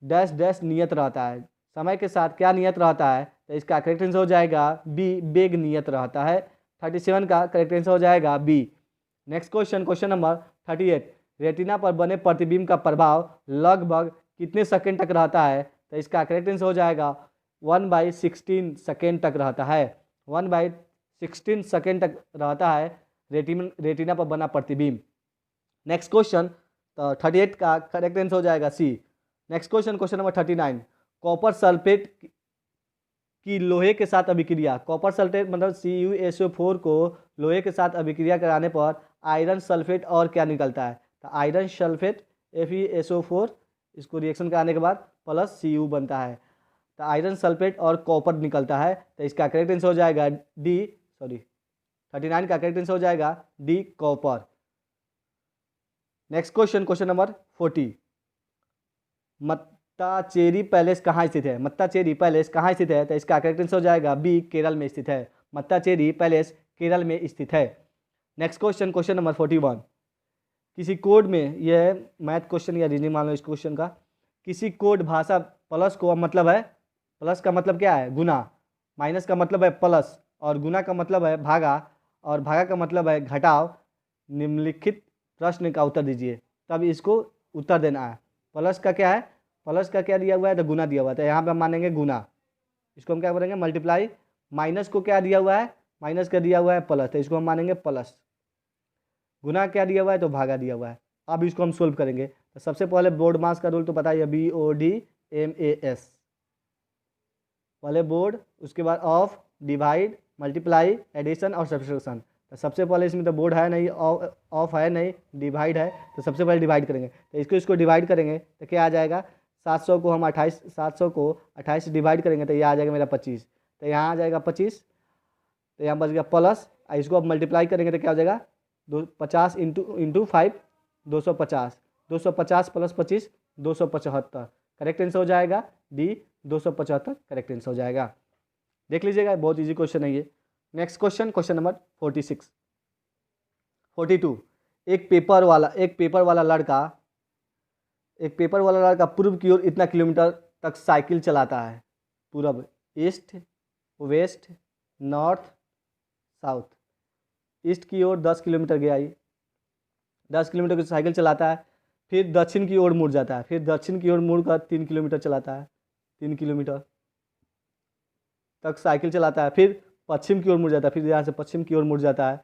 डैश डैश नियत रहता है। समय के साथ क्या नियत रहता है, तो इसका करेक्ट आंसर हो जाएगा बी, बेग नियत रहता है। 37 का करेक्ट आंसर हो जाएगा B. Next question, question number 38। Retina पर बने प्रतिबिंब का प्रभाव लगभग कितने सेकंड तक रहता है, तो इसका करेक्ट आंसर हो जाएगा 1/16 सेकेंड तक रहता है। 1/16 सेकेंड तक रहता है रेटिना पर बना प्रतिबिंब। नेक्स्ट क्वेश्चन, तो 38 का करेक्ट आंसर हो जाएगा C. Next question, question number 39। Copper sulphate की लोहे के साथ अभिक्रिया, कॉपर सल्फेट मतलब CuSO4 को लोहे के साथ अभिक्रिया कराने पर आयरन सल्फेट और क्या निकलता है, तो आयरन सल्फेट FeSO4, इसको रिएक्शन कराने के बाद प्लस Cu बनता है, तो आयरन सल्फेट और कॉपर निकलता है, तो इसका करेक्ट आंसर हो जाएगा डी, 39 का करेक्ट आंसर हो जाएगा D, copper. Next question, question number 40। Mattancherry palace कहाँ स्थित है, मत्ताचेरी पैलेस कहाँ स्थित है, तो इसका करेक्ट आंसर हो जाएगा बी, केरल में स्थित है। मत्ताचेरी पैलेस केरल में स्थित है। Next question, question number 41। किसी कोड में, यह मैथ क्वेश्चन या रीजनिंग मान लो इस क्वेश्चन का, किसी कोड भाषा प्लस को मतलब है, प्लस का मतलब क्या है गुना, माइनस का मतलब है प्लस और गुना का मतलब है भागा और भागा का मतलब है घटाव। निम्नलिखित प्रश्न का उत्तर दीजिए, तब इसको उत्तर देना है। प्लस का क्या है, प्लस का क्या दिया हुआ है, तो गुना दिया हुआ है, तो यहाँ पे हम मानेंगे गुना, इसको हम क्या करेंगे मल्टीप्लाई। माइनस को क्या दिया हुआ है, माइनस का दिया हुआ है प्लस, तो इसको हम मानेंगे प्लस। गुना क्या दिया हुआ है, तो भागा दिया हुआ है। अब इसको हम सोल्व करेंगे, तो सबसे पहले बोर्ड मास का रूल तो पता ही है, BODMAS, पहले बोर्ड, उसके बाद ऑफ, डिवाइड, मल्टीप्लाई, एडिशन और सब्सट्रैक्शन। तो सबसे पहले इसमें तो बोर्ड है नहीं, ऑफ है नहीं, डिवाइड है, तो सबसे पहले डिवाइड करेंगे, तो इसको डिवाइड करेंगे तो क्या आ जाएगा, 700 को हम 28 से डिवाइड करेंगे तो ये आ जाएगा मेरा 25, तो यहाँ आ जाएगा 25, तो यहाँ बच गया प्लस, इसको अब मल्टीप्लाई करेंगे तो क्या हो जाएगा 50 इंटू 5 250, 250 प्लस 25 275। करेक्ट आंसर हो जाएगा डी 275 करेक्ट आंसर हो जाएगा। देख लीजिएगा, बहुत इजी क्वेश्चन है ये। Next question, question number 46 42। एक पेपर वाला लड़का पूर्व की ओर इतना किलोमीटर तक साइकिल चलाता है। पूर्व, east, west, north, south. East की ओर 10 किलोमीटर गया, 10 किलोमीटर की साइकिल चलाता है। फिर दक्षिण की ओर मुड़ जाता है, फिर दक्षिण की ओर मुड़कर 3 किलोमीटर चलाता है, 3 किलोमीटर तक साइकिल चलाता है। फिर पश्चिम की ओर मुड़ जाता है, फिर यहाँ से पश्चिम की ओर मुड़ जाता है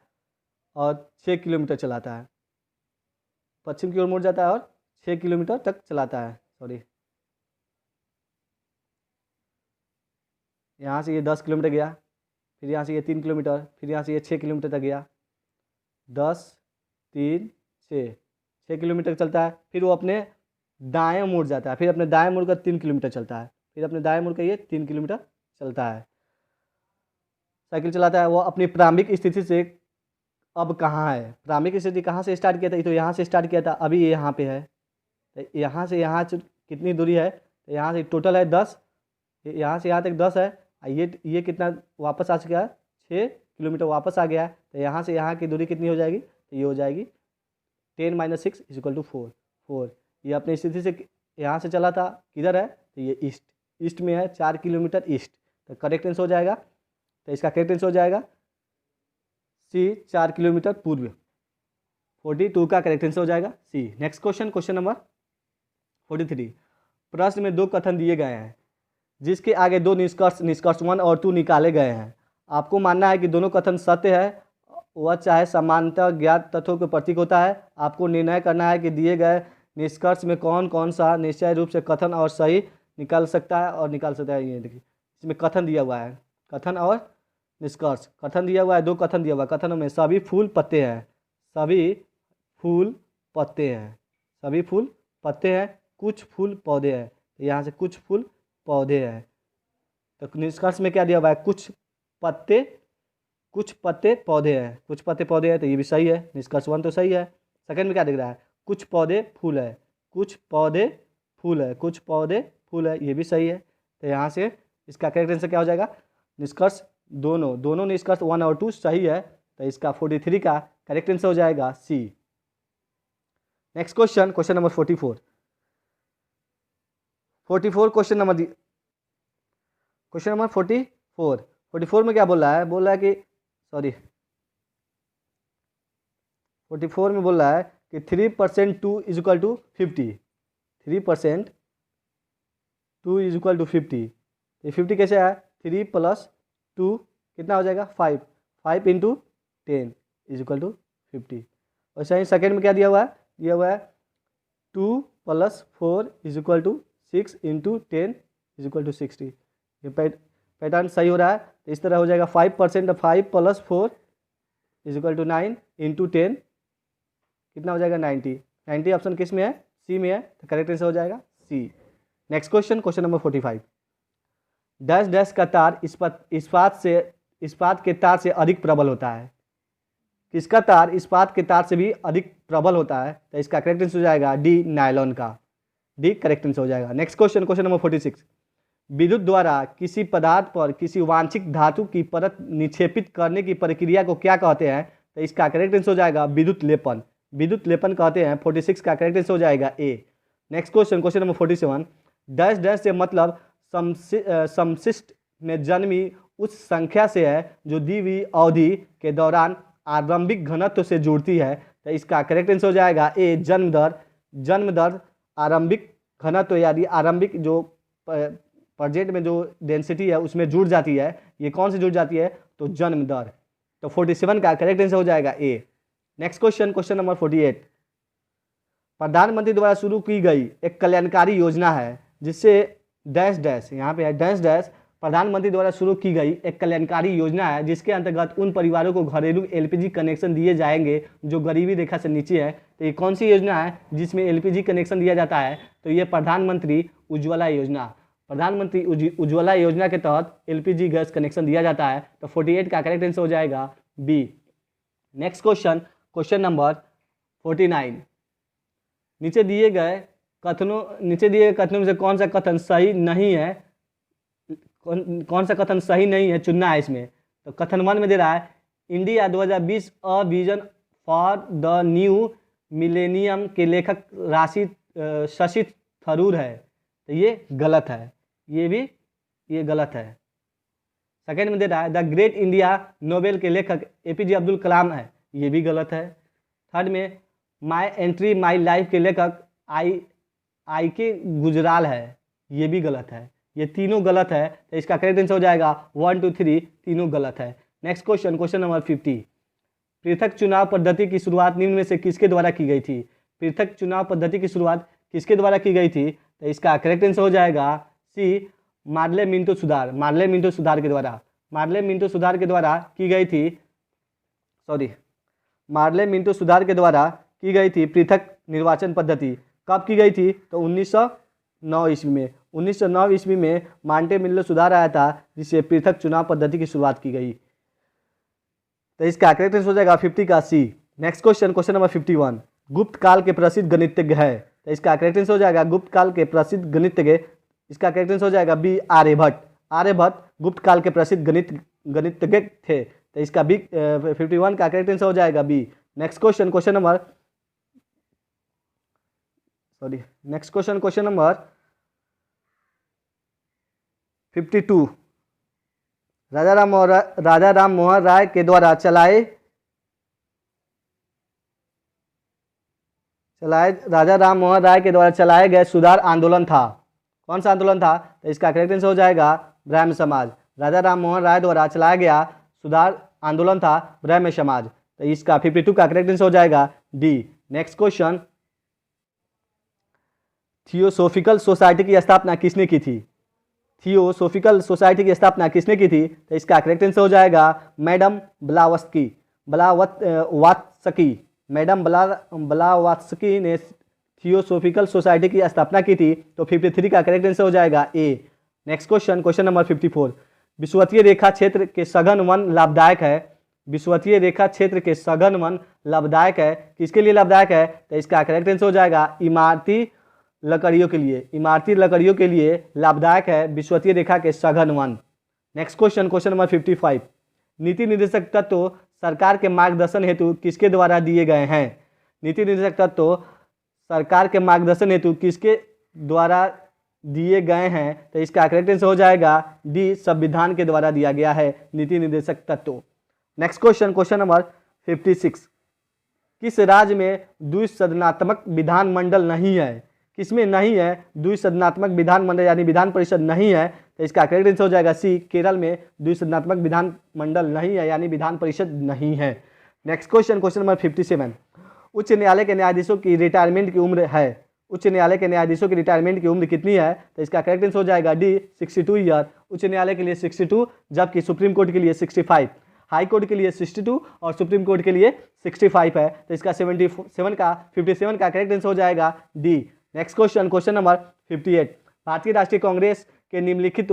और 6 किलोमीटर चलाता है। पश्चिम की ओर मुड़ जाता है और 6 किलोमीटर तक चलाता है। सॉरी, यहाँ से ये 10 किलोमीटर गया, फिर यहाँ से ये 3 किलोमीटर, फिर यहाँ से ये 6 किलोमीटर तक गया। 10 3 6 किलोमीटर चलता है। फिर वो अपने दाएं मुड़ जाता है, फिर अपने दाएं मुड़ कर 3 किलोमीटर चलता है, फिर अपने दाएं मुड़ कर ये 3 किलोमीटर चलता है, साइकिल चलाता है। वो अपनी प्रारंभिक स्थिति से अब कहाँ है? प्रारंभिक स्थिति कहाँ से स्टार्ट किया था? ये तो यहाँ से स्टार्ट किया था, अभी ये यहाँ पे है। तो यहाँ से यहाँ कितनी दूरी है? तो यहाँ से टोटल है 10, यहाँ से यहाँ तक 10 है। ये कितना वापस आ चुका है? 6 किलोमीटर वापस आ गया है। तो यहाँ से यहाँ की दूरी कितनी हो जाएगी? तो ये हो जाएगी 10 - 6 = 4। ये अपनी स्थिति से यहाँ से चला था, किधर है? तो ये ईस्ट में है, 4 किलोमीटर ईस्ट। तो करेक्ट आंसर हो जाएगा, तो इसका करेक्ट आंसर हो जाएगा सी, 4 किलोमीटर पूर्व। 42 का करेक्ट आंसर हो जाएगा C. Next question, question number 43। प्रश्न में 2 कथन दिए गए हैं जिसके आगे 2 निष्कर्ष 1 और 2 निकाले गए हैं। आपको मानना है कि दोनों कथन सत्य है, वह चाहे समानतः ज्ञात तथ्यों के प्रतीक होता है। आपको निर्णय करना है कि दिए गए निष्कर्ष में कौन कौन सा निश्चय रूप से कथन और सही निकाल सकता है ये देखिए, इसमें कथन दिया हुआ है, कथन और निष्कर्ष। कथन दिया हुआ है, 2 कथन दिया हुआ है। कथनों में सभी फूल पत्ते हैं, सभी फूल पत्ते हैं, कुछ फूल पौधे हैं। तो यहाँ से कुछ फूल पौधे हैं। तो निष्कर्ष में क्या दिया हुआ है? कुछ पत्ते पौधे हैं, तो ये भी सही है। निष्कर्ष 1 तो सही है। सेकंड में क्या दिख रहा है? कुछ पौधे फूल है, ये भी सही है। तो यहाँ से इसका करेक्ट आंसर क्या हो जाएगा? निष्कर्ष दोनों निष्कर्ष 1 और 2 सही है। तो इसका 43 का करेक्ट आंसर हो जाएगा C. Next question, question number 44 question number 44 में क्या बोल रहा है? बोल रहा है कि 44 में बोल रहा है कि 3% 2 = 50। 3% 2 = 50। ये 50 कैसे आया? 3 + 2 कितना हो जाएगा? 5 × 10 = 50। और सही सेकेंड में क्या दिया हुआ है? 2 + 4 = 6 × 10 = 60। ये पैटर्न सही हो रहा है। तो इस तरह हो जाएगा 5% 5 + 4 = 9 × 10 कितना हो जाएगा? 90। 90 ऑप्शन किस में है? सी में है। तो करेक्ट आंसर हो जाएगा C. Next question, question number 45। Dash dash का तार इस्पात के तार से अधिक प्रबल होता है। किसका तार इस्पात के तार से भी अधिक प्रबल होता है? तो इसका करेक्ट आंसर हो जाएगा डी, नायलॉन का। डी करेक्ट आंसर हो जाएगा। Next question, question number 46। विद्युत द्वारा किसी पदार्थ पर किसी वांछित धातु की परत निक्षेपित करने की प्रक्रिया को क्या कहते हैं? तो इसका करेक्ट आंसर हो जाएगा विद्युत लेपन। विद्युत लेपन कहते हैं। 46 का करेक्ट आंसर हो जाएगा A. Next question, question number 47। Dash dash से मतलब समशिष्ट में जन्मी उस संख्या से है जो दी हुई अवधि के दौरान आरंभिक घनत्व से जुड़ती है। तो इसका करेक्ट आंसर हो जाएगा ए, जन्म दर आरंभिक घनत्व, यानी आरंभिक जो प्रेजेंट में जो डेंसिटी है उसमें जुड़ जाती है। ये कौन से जुड़ जाती है? तो जन्म दर। तो 47 का करेक्ट आंसर हो जाएगा A. Next question, question number 48। प्रधानमंत्री द्वारा शुरू की गई एक कल्याणकारी योजना है जिससे डैश डैश, यहाँ पे है डैश डैश, प्रधानमंत्री द्वारा शुरू की गई एक कल्याणकारी योजना है जिसके अंतर्गत उन परिवारों को घरेलू एलपीजी कनेक्शन दिए जाएंगे जो गरीबी रेखा से नीचे है। तो ये कौन सी योजना है जिसमें एलपीजी कनेक्शन दिया जाता है? तो ये प्रधानमंत्री उज्ज्वला योजना। प्रधानमंत्री उज्ज्वला योजना के तहत एलपीजी गैस कनेक्शन दिया जाता है। तो 48 का करेक्ट आंसर हो जाएगा B. Next question, question number 49। नीचे दिए गए कथनों में से कौन सा कथन सही नहीं है, कौन सा कथन सही नहीं है चुनना है इसमें। तो कथन 1 में दे रहा है India 2020 a vision for the new millennium के लेखक शशि थरूर है, तो ये गलत है, ये गलत है। सेकेंड में दे रहा है द ग्रेट इंडिया नोबेल के लेखक एपीजे अब्दुल कलाम है, ये भी गलत है। थर्ड में माई एंट्री माई लाइफ के लेखक आई के गुजराल है, ये भी गलत है। ये तीनों गलत है, तो इसका करेक्ट आंसर हो जाएगा 1 2 3 तीनों गलत है। Next question, question number 50। पृथक चुनाव पद्धति की शुरुआत निम्न में से किसके द्वारा की गई थी? पृथक चुनाव पद्धति की शुरुआत किसके द्वारा की गई थी? तो इसका करेक्ट आंसर हो जाएगा सी मार्ले मिंटो सुधार के द्वारा की गई थी। मार्ले मिंटो सुधार के द्वारा की गई थी पृथक निर्वाचन पद्धति। कब की गई थी? तो 1909 ईस्वी में। 1909 ईस्वी में मार्ले मिंटो सुधार आया था जिससे पृथक चुनाव पद्धति की शुरुआत की गई। तो इसका करेक्ट आंसर हो जाएगा 50 का C. Next question, question number 51। गुप्त काल के प्रसिद्ध गणितज्ञ है, तो इसका करेक्ट आंसर हो जाएगा गुप्त काल के प्रसिद्ध गणितज्ञ, इसका करेक्ट आंसर हो जाएगा बी आर्यभट्ट। आर्यभट्ट गुप्त काल के प्रसिद्ध गणितज्ञ थे, तो इसका बी 51 का करेक्ट आंसर हो जाएगा B. Next question, question number 52। Raja Ram Mohan Roy के द्वारा चलाए गए सुधार आंदोलन था, कौन सा आंदोलन था? तो इसका करेक्ट आंसर हो जाएगा ब्राह्मण समाज। राजा राम मोहन राय द्वारा चलाया गया सुधार आंदोलन था ब्राह्मण समाज, तो इसका 52 का करेक्ट आंसर हो जाएगा D. Next question, theosophical society की स्थापना किसने की थी? थियोसोफिकल सोसाइटी की स्थापना किसने की थी? तो इसका करेक्ट आंसर हो जाएगा मैडम ब्लावात्स्की। मैडम ब्लावात्स्की ने थियोसोफिकल सोसाइटी की स्थापना की थी, तो 53 का करेक्ट आंसर हो जाएगा A. Next question, question number 54। विषुवतीय रेखा क्षेत्र के सघन वन लाभदायक है। विषुवतीय रेखा क्षेत्र के सघन वन लाभदायक है, किसके लिए लाभदायक है? तो इसका करेक्ट आंसर हो जाएगा इमारती लकड़ियों के लिए लाभदायक है विषुवतीय रेखा के सघन one. Next question, question number 55। नीति निर्देशक तत्व सरकार के मार्गदर्शन हेतु किसके द्वारा दिए गए हैं? नीति निर्देशक तत्व सरकार के मार्गदर्शन हेतु किसके द्वारा दिए गए हैं? तो इसका करेक्ट आंसर हो जाएगा डी, संविधान के द्वारा दिया गया है नीति निर्देशक तत्व। Next question, question number 56। किस राज्य में द्विसदनात्मक विधानमंडल नहीं है? किसमें नहीं है द्विसदनात्मक विधानमंडल यानी विधान परिषद नहीं है? तो इसका करेक्ट आंसर हो जाएगा सी, केरल में द्विसदनात्मक विधानमंडल नहीं है यानी विधान परिषद नहीं है। Next question, question number 57। उच्च न्यायालय के न्यायाधीशों की रिटायरमेंट की उम्र है, उच्च न्यायालय के न्यायाधीशों की रिटायरमेंट की उम्र कितनी है? तो इसका करेक्ट आंसर हो जाएगा डी, 62 ईयर। उच्च न्यायालय के लिए 62, जबकि सुप्रीम कोर्ट के लिए 65, हाई कोर्ट के लिए 62 और सुप्रीम कोर्ट के लिए 65 है, तो इसका 57 का करेक्ट आंसर हो जाएगा D. Next question, question number 58। भारतीय राष्ट्रीय कांग्रेस के निम्नलिखित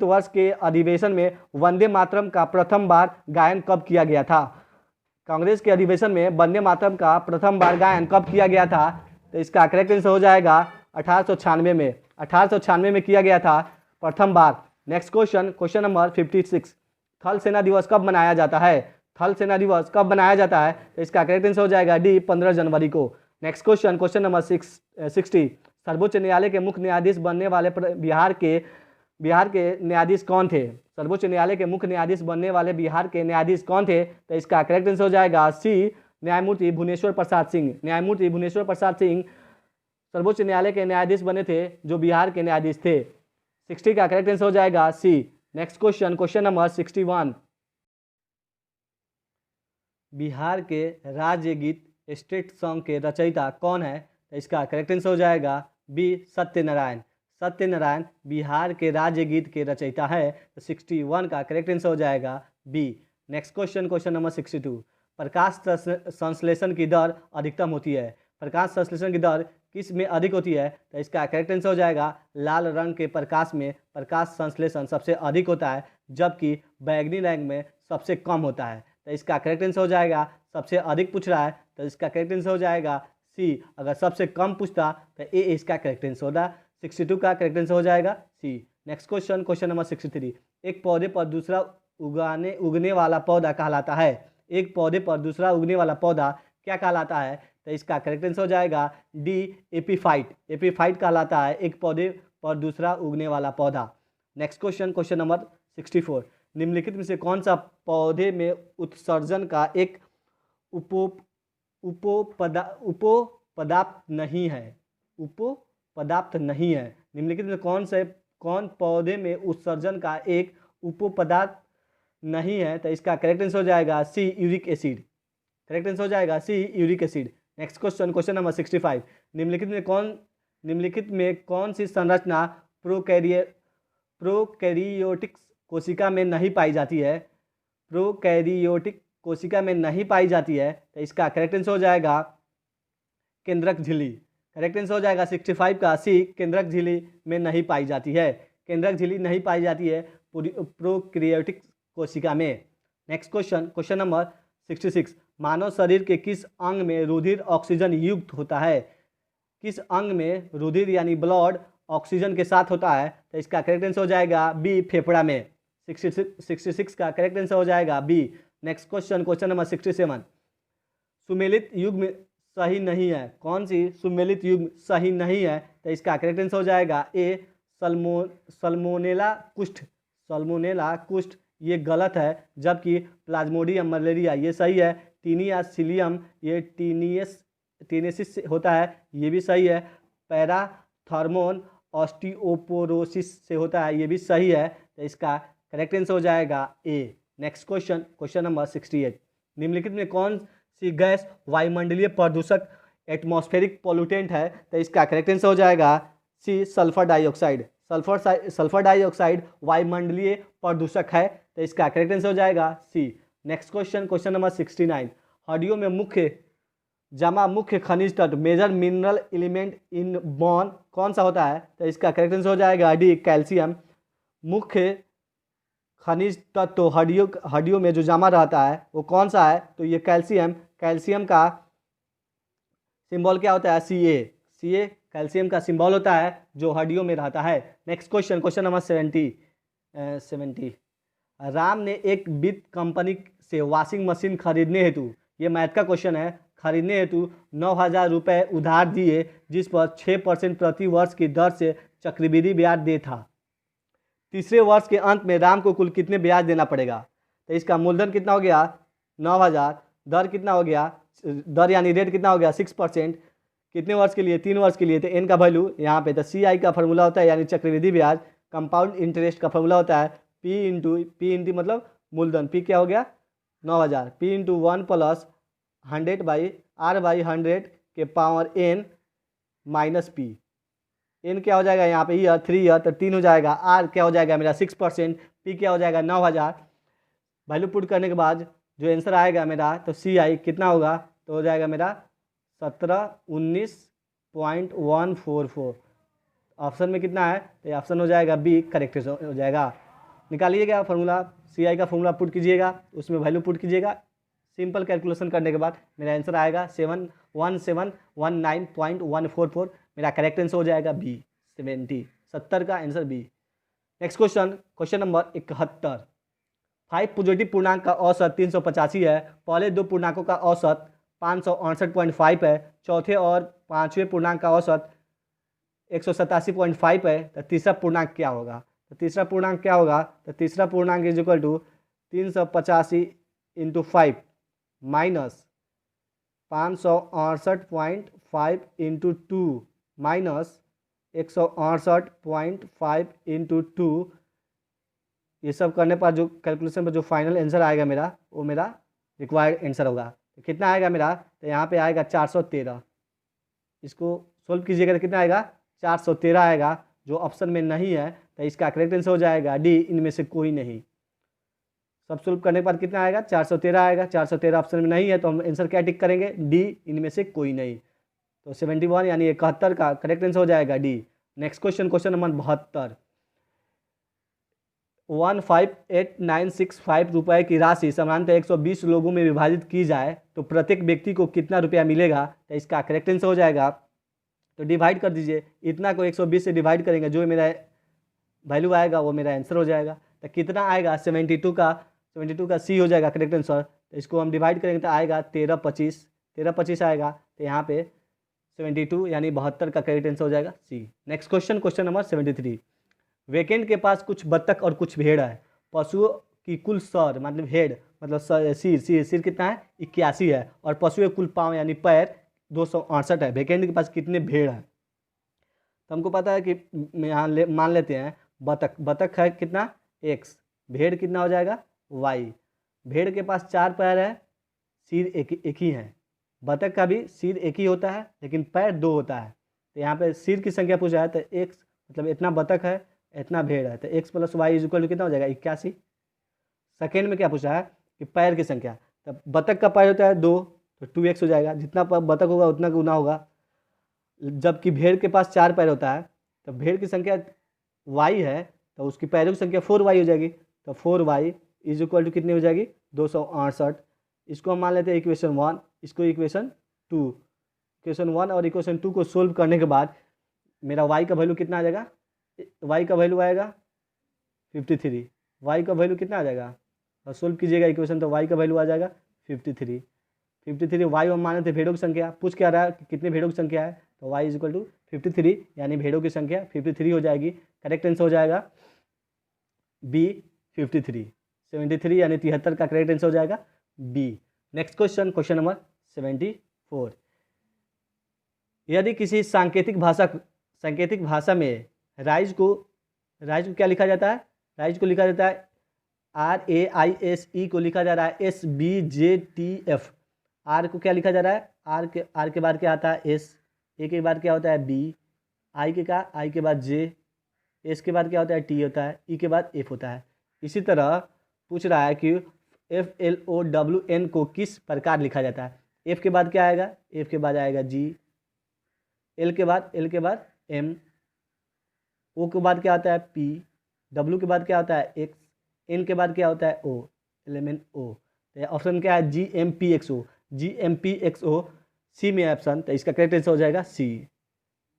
वर्ष के अधिवेशन में वंदे मातरम का प्रथम बार गायन कब किया गया था? कांग्रेस के अधिवेशन में वंदे मातरम का प्रथम बार गायन कब किया गया था? तो इसका करेक्ट आंसर हो जाएगा 1896 में किया गया था प्रथम बार। Next question, question number 56। थल सेना दिवस कब मनाया जाता है? थल सेना दिवस कब मनाया जाता है? तो इसका करेक्ट आंसर हो जाएगा डी, 15 जनवरी को। Next question, question number 60। सर्वोच्च न्यायालय के मुख्य न्यायाधीश बनने वाले बिहार के न्यायाधीश कौन थे? सर्वोच्च न्यायालय के मुख्य न्यायाधीश बनने वाले बिहार के न्यायाधीश कौन थे? तो इसका करेक्ट आंसर हो जाएगा सी, न्यायमूर्ति भुवनेश्वर प्रसाद सिंह। न्यायमूर्ति भुवनेश्वर प्रसाद सिंह सर्वोच्च न्यायालय के न्यायाधीश बने थे जो बिहार के न्यायाधीश थे। 60 का करेक्ट आंसर हो जाएगा C. Next question, question number 61। Bihar के राज्य गीत स्टेट सॉन्ग के रचयिता कौन है? तो इसका करेक्ट आंसर हो जाएगा बी, सत्यनारायण। सत्यनारायण बिहार के राज्य गीत के रचयिता है, तो 61 का करेक्ट आंसर हो जाएगा B. Next question, question number 62। प्रकाश संश्लेषण की दर अधिकतम होती है, प्रकाश संश्लेषण की दर किस में अधिक होती है? तो इसका करेक्ट आंसर हो जाएगा लाल रंग के प्रकाश में प्रकाश संश्लेषण सबसे अधिक होता है, जबकि बैगनी रंग में सबसे कम होता है, तो इसका करेक्ट आंसर हो जाएगा सबसे अधिक पूछ रहा है तो इसका करेक्ट आंसर हो जाएगा सी। अगर सबसे कम पूछता तो ए इसका करेक्ट आंसर होगा। 62 का करेक्ट आंसर हो जाएगा C. Next question, question number 63। एक पौधे पर दूसरा उगने वाला पौधा कहलाता है। एक पौधे पर दूसरा उगने वाला पौधा क्या कहलाता है? तो इसका करेक्ट आंसर हो जाएगा डी, एपीफाइट। एपीफाइट कहलाता है एक पौधे पर दूसरा उगने वाला पौधा। Next question, question number 64। निम्नलिखित में से कौन सा पौधे में उत्सर्जन का एक उपपदार्थ नहीं है? उपपदार्थ नहीं है। निम्नलिखित में कौन पौधे में उत्सर्जन का एक उपपदार्थ नहीं है? तो इसका करेक्ट आंसर हो जाएगा C, uric acid. Correct answer हो जाएगा C, uric acid. Next question, question number 65। निम्नलिखित में कौन सी संरचना प्रोकैरियोटिक कोशिका में नहीं पाई जाती है? प्रोकैरियोटिक कोशिका में नहीं पाई जाती है। तो इसका करेक्ट आंसर हो जाएगा केंद्रक झिल्ली। करेक्ट आंसर हो जाएगा 65 का सी, केंद्रक झिल्ली में नहीं पाई जाती है। केंद्रक झिल्ली नहीं पाई जाती है प्रोकैरियोटिक कोशिका में। Next question, question number 66। मानव शरीर के किस अंग में रुधिर ऑक्सीजन युक्त होता है? किस अंग में रुधिर यानी ब्लड ऑक्सीजन के साथ होता है? तो इसका करेक्ट आंसर हो जाएगा बी, फेफड़ा में। 66 का करेक्ट आंसर हो जाएगा B. Next question, question number 67। सुमेलित युग्म सही नहीं है। कौन सी सुमेलित युग्म सही नहीं है? तो इसका करेक्ट आंसर हो जाएगा ए, सल्मोनेला कुष्ठ। सल्मोनेला कुष्ठ ये गलत है, जबकि प्लाज्मोडियम मलेरिया ये सही है। टीनिया सिलियम ये टीनेसिस से होता है, ये भी सही है। पैराथर्मोन ऑस्टियोपोरोसिस से होता है, ये भी सही है। तो इसका करेक्ट आंसर हो जाएगा A. Next question, question number 68। निम्नलिखित में कौन सी गैस वायुमंडलीय प्रदूषक एटमॉस्फेरिक पोल्यूटेंट है? तो इसका करेक्ट आंसर हो जाएगा C, sulphur dioxide. Sulphur dioxide वायुमंडलीय प्रदूषक है, तो इसका करेक्ट आंसर हो जाएगा C. Next question, question number 69। हड्डियों में मुख्य खनिज तत्व major mineral element in bone कौन सा होता है? तो इसका करेक्ट आंसर हो जाएगा डी, कैल्शियम। मुख्य खनिज तत्व हड्डियों में जो जमा रहता है वो कौन सा है? तो ये कैल्शियम। कैल्शियम का सिंबल क्या होता है? सी ए कैल्शियम का सिंबल होता है जो हड्डियों में रहता है। Next question, question number 70। Ram ने एक वित्त कंपनी से वॉशिंग मशीन खरीदने हेतु, ये मैथ का क्वेश्चन है, खरीदने हेतु 9,000 रुपये उधार दिए, जिस पर 6% प्रति वर्ष की दर से चक्रवृद्धि ब्याज दे था। तीसरे वर्ष के अंत में राम को कुल कितने ब्याज देना पड़ेगा? तो इसका मूलधन कितना हो गया? 9,000। दर कितना हो गया? दर यानी रेट कितना हो गया? 6%। कितने वर्ष के लिए? 3 वर्ष के लिए। तो एन का वैल्यू यहाँ पे तो CI का फॉर्मूला होता है यानी चक्रवृद्धि ब्याज। कंपाउंड इंटरेस्ट का फॉर्मूला होता है P इंटू मतलब मूलधन। P क्या हो गया? 9,000। P इंटू 1 प्लस 100/R/100 के power n minus P। n क्या हो जाएगा यहाँ पे? ईयर 3 ईयर, तो 3 हो जाएगा। R क्या हो जाएगा मेरा? 6%। P क्या हो जाएगा? 9,000। वैल्यू पुट करने के बाद जो आंसर आएगा मेरा, तो CI कितना होगा? तो हो जाएगा मेरा 1719.144। ऑप्शन में कितना है? तो ऑप्शन हो जाएगा बी, करेक्ट हो जाएगा। निकालिएगा फॉर्मूला, CI का फॉर्मूला पुट कीजिएगा, उसमें वैल्यू पुट कीजिएगा। सिंपल कैलकुलेशन करने के बाद मेरा आंसर आएगा 71719.144। मेरा करेक्ट आंसर हो जाएगा बी, 70 का answer B. Next question, question number 71। 5 positive पूर्णांक का औसत 385 है। पहले 2 पूर्णांकों का औसत 568.5 है। चौथे और पांचवें पूर्णांक का औसत 187.5 है। तो तीसरा पूर्णांक क्या होगा? तो तीसरा पूर्णांक क्या होगा? तो तीसरा पूर्णांक is equal to 385 into 5 minus 568.5 into 2 minus 168.5 into 2। ये सब करने पर जो कैलकुलेशन पर जो फाइनल आंसर आएगा मेरा, वो मेरा रिक्वायर्ड आंसर होगा। तो कितना आएगा मेरा? तो यहाँ पे आएगा 413। इसको सोल्व कीजिएगा तो कितना आएगा? 413 आएगा, जो ऑप्शन में नहीं है। तो इसका करेक्ट आंसर हो जाएगा डी, इनमें से कोई नहीं। सब सोल्व करने के बाद कितना आएगा? 413 आएगा। 413 ऑप्शन में नहीं है, तो हम आंसर क्या टिक करेंगे? डी, इनमें से कोई नहीं। तो 71 यानी 71 का करेक्ट आंसर हो जाएगा D. Next question, question number 72। 158,965 रुपये की राशि समानांतर 120 लोगों में विभाजित की जाए तो प्रत्येक व्यक्ति को कितना रुपया मिलेगा। तो इसका करेक्ट आंसर हो जाएगा, तो डिवाइड कर दीजिए, इतना को 120 से डिवाइड करेंगे, जो मेरा वैल्यू आएगा वो मेरा आंसर हो जाएगा। तो कितना आएगा 72 का सी हो जाएगा करेक्ट आंसर। तो इसको हम डिवाइड करेंगे तो आएगा 1325 आएगा। तो यहाँ पे 72 यानी 72 का करेक्ट आंसर हो जाएगा C. Next question, question number 73। Vacant के पास कुछ बत्तख और कुछ भेड़ है। पशुओं की कुल सर मतलब हेड मतलब सिर कितना है 81 है, और पशुओं के कुल पाँव यानी पैर 268 है। वेकेंट के पास कितने भेड़ हैं। तो हमको पता है कि यहाँ मान लेते हैं बतख है कितना x, भेड़ कितना हो जाएगा y। भेड़ के पास 4 पैर है, सिर एक ही है। बतख का भी सिर एक ही होता है लेकिन पैर 2 होता है। तो यहाँ पे सिर की संख्या पूछा है तो x मतलब इतना बतख है इतना भेड़ है, तो x + y = कितना हो जाएगा 81। सेकेंड में क्या पूछा है कि पैर की संख्या, तब बतख का पैर होता है 2 तो 2x हो जाएगा, जितना बतख होगा उतना गुना होगा। जबकि भेड़ के पास 4 पैर होता है तो भेड़ की संख्या y है तो उसकी पैरों की संख्या 4y हो जाएगी। तो 4y = कितनी हो जाएगी 268। इसको हम मान लेते हैं इक्वेशन 1, इसको इक्वेशन 2। इक्वेशन 1 और इक्वेशन 2 को सोल्व करने के बाद मेरा y का वैल्यू कितना आ जाएगा, y का वैल्यू आएगा 53। y का वैल्यू कितना आ जाएगा, और सोल्व कीजिएगा इक्वेशन तो y का वैल्यू आ जाएगा 53। y हम माने थे भेड़ों की संख्या, पूछ क्या रहा है कि कितने भेड़ों की संख्या है, तो y = 53 यानी भेड़ों की संख्या 53 हो जाएगी। करेक्ट आंसर हो जाएगा बी 53। 73 यानी 73 का करेक्ट आंसर हो जाएगा B. Next question, question number 74। यदि किसी सांकेतिक भाषा में राइज को क्या लिखा जाता है, राइज को लिखा जाता है RAISE को लिखा जा रहा है SBJTF। आर को क्या लिखा जा रहा है, आर के बाद क्या आता है एस, ए के बाद क्या होता है बी, आई के बाद जे, एस के बाद क्या होता है टी होता है, ई के बाद एफ होता है। इसी तरह पूछ रहा है कि FLOWN को किस प्रकार लिखा जाता है। एफ के बाद क्या आएगा, एफ के बाद आएगा जी, एल के बाद एम, ओ के बाद क्या होता है पी, डब्ल्यू के बाद क्या होता है एक्स, एन के बाद क्या होता है ओ, एलिमेंट ओ। तो ऑप्शन क्या है GMPXO, सी में ऑप्शन। तो इसका करेक्ट आंसर हो जाएगा सी।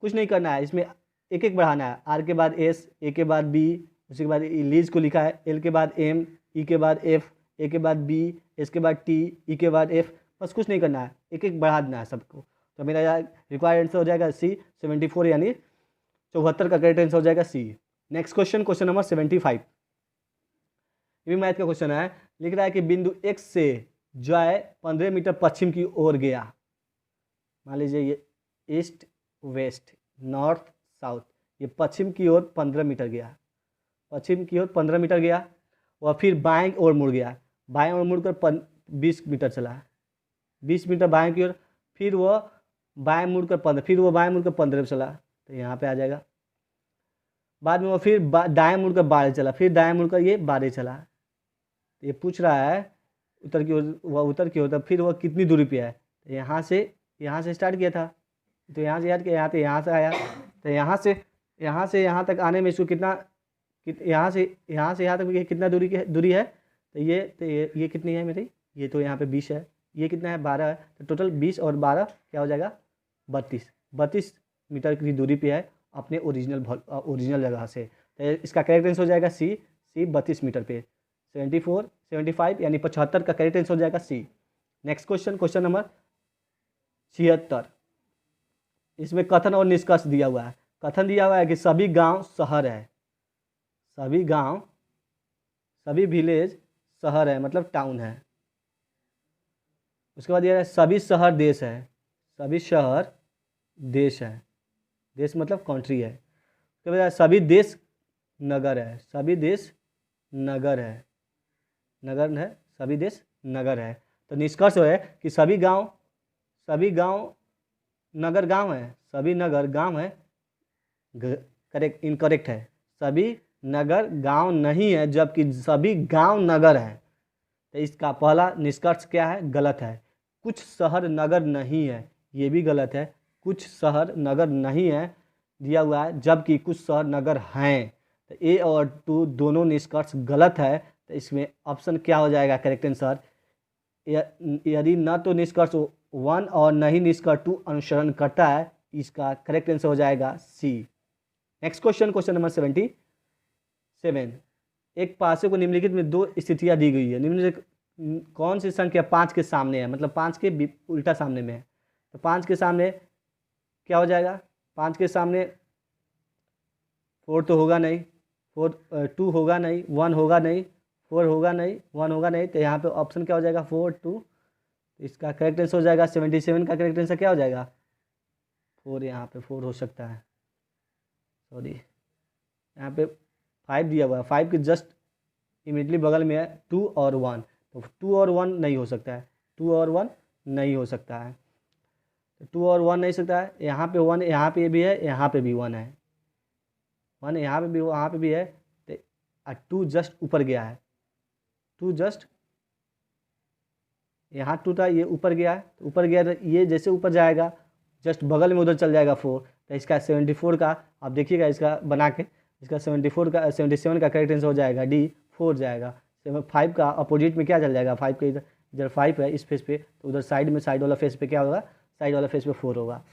कुछ नहीं करना है, इसमें एक एक बढ़ाना है। आर के बाद एस, ए के बाद बी, उसी के बाद लीज को लिखा है, एल के बाद एम, ई के बाद एफ, ए के बाद बी, एस के बाद टी, ई के बाद एफ। बस कुछ नहीं करना है, एक एक बढ़ा देना है सबको। तो मेरा रिक्वायर्ड आंसर हो जाएगा सी 74 यानी 74 का करेक्ट आंसर हो जाएगा C. Next question, question number 75। ये भी मैथ का क्वेश्चन है। लिख रहा है कि बिंदु x से जॉय 15 मीटर पश्चिम की ओर गया। मान लीजिए ये ईस्ट वेस्ट नॉर्थ साउथ, ये पश्चिम की ओर 15 मीटर गया, पश्चिम की ओर 15 मीटर गया, और फिर बाएं ओर मुड़ गया, बाएं ओर मुड़कर 20 मीटर चला, 20 मीटर बाएं की ओर, फिर वो बाएं मुड़कर 15, फिर वो बाएं मुड़कर 15 चला, तो यहाँ पे आ जाएगा। बाद में वो फिर दाएं मुड़कर 12 चला, फिर दाएं मुड़कर ये 12 चला। तो ये पूछ रहा है उत्तर की ओर, वह उत्तर की ओर, फिर वह कितनी दूरी पे है। तो यहाँ से स्टार्ट किया था, तो यहाँ से याद किया, यहाँ से आया, तो यहाँ से यहाँ तक आने में इसको यहाँ से यहाँ तक कितना दूरी है। तो ये कितनी है मेरी, ये तो यहाँ पे 20 है, ये कितना है 12 है, तो टोटल 20 और 12 क्या हो जाएगा 32 मीटर की दूरी पे है अपने ओरिजिनल जगह से। तो इसका करेक्ट आंसर हो जाएगा सी 32 मीटर पे। 75 यानी 75 का करेक्ट आंसर हो जाएगा C. Next question, question number 76। इसमें कथन और निष्कर्ष दिया हुआ है। कथन दिया हुआ है कि सभी गांव शहर है, सभी विलेज शहर है मतलब टाउन है। उसके बाद दिया है सभी शहर देश है, सभी शहर देश है, देश मतलब कंट्री है। उसके बाद सभी देश नगर है, सभी देश नगर है, सभी देश नगर है। तो निष्कर्ष है कि सभी गांव नगर गांव है, सभी नगर गांव है, करेक्ट इनकरेक्ट है। सभी नगर गांव नहीं है जबकि सभी गांव नगर है। तो इसका पहला निष्कर्ष क्या है, गलत है। कुछ शहर नगर नहीं है, ये भी गलत है। कुछ शहर नगर नहीं है दिया हुआ है जबकि कुछ शहर नगर हैं, तो ए और टू दोनों निष्कर्ष गलत है। तो इसमें ऑप्शन क्या हो जाएगा करेक्ट आंसर? यदि न तो निष्कर्ष 1 और न ही निष्कर्ष 2 अनुसरण करता है, इसका करेक्ट आंसर हो जाएगा C. Next question, question number 77। एक पासे को निम्नलिखित में दो स्थितियां दी गई है। निम्नलिखित कौन सी संख्या 5 के सामने है, मतलब 5 के उल्टा सामने में है। तो 5 के सामने क्या हो जाएगा? 5 के सामने 4 तो होगा नहीं, 2 होगा नहीं, 1 होगा नहीं, 4 होगा नहीं, 1 होगा नहीं। तो यहाँ पे ऑप्शन क्या हो जाएगा? 4, 2। इसका करेक्ट आंसर हो जाएगा 77 का करेक्ट आंसर क्या हो जाएगा? 4। यहाँ पे 4 हो सकता है, सॉरी यहाँ पे 5 दिया हुआ है, 5 के जस्ट इमीडिएटली बगल में है 2 और 1। तो 2 और 1 नहीं हो सकता है, 2 और 1 नहीं हो सकता है, तो 2 और 1 नहीं सकता है। यहाँ पे 1 यहाँ पे भी है, यहाँ पे भी 1 है, 1 यहाँ पे भी वहाँ पे भी है। तो 2 जस्ट ऊपर गया है, 2 जस्ट यहाँ 2 था, ये ऊपर गया है, तो ऊपर गया तो ये जैसे ऊपर जाएगा जस्ट बगल में उधर चल जाएगा 4। तो इसका 74 का आप देखिएगा, इसका बना के इसका 77 का करेक्ट आंसर हो जाएगा डी, 4 जाएगा। 5 का अपोजिट में क्या चल जाएगा? 5 के इधर 5 है इस फेस पे, तो उधर साइड में साइड वाला फेस पे क्या होगा? साइड वाला फेस पे 4 होगा।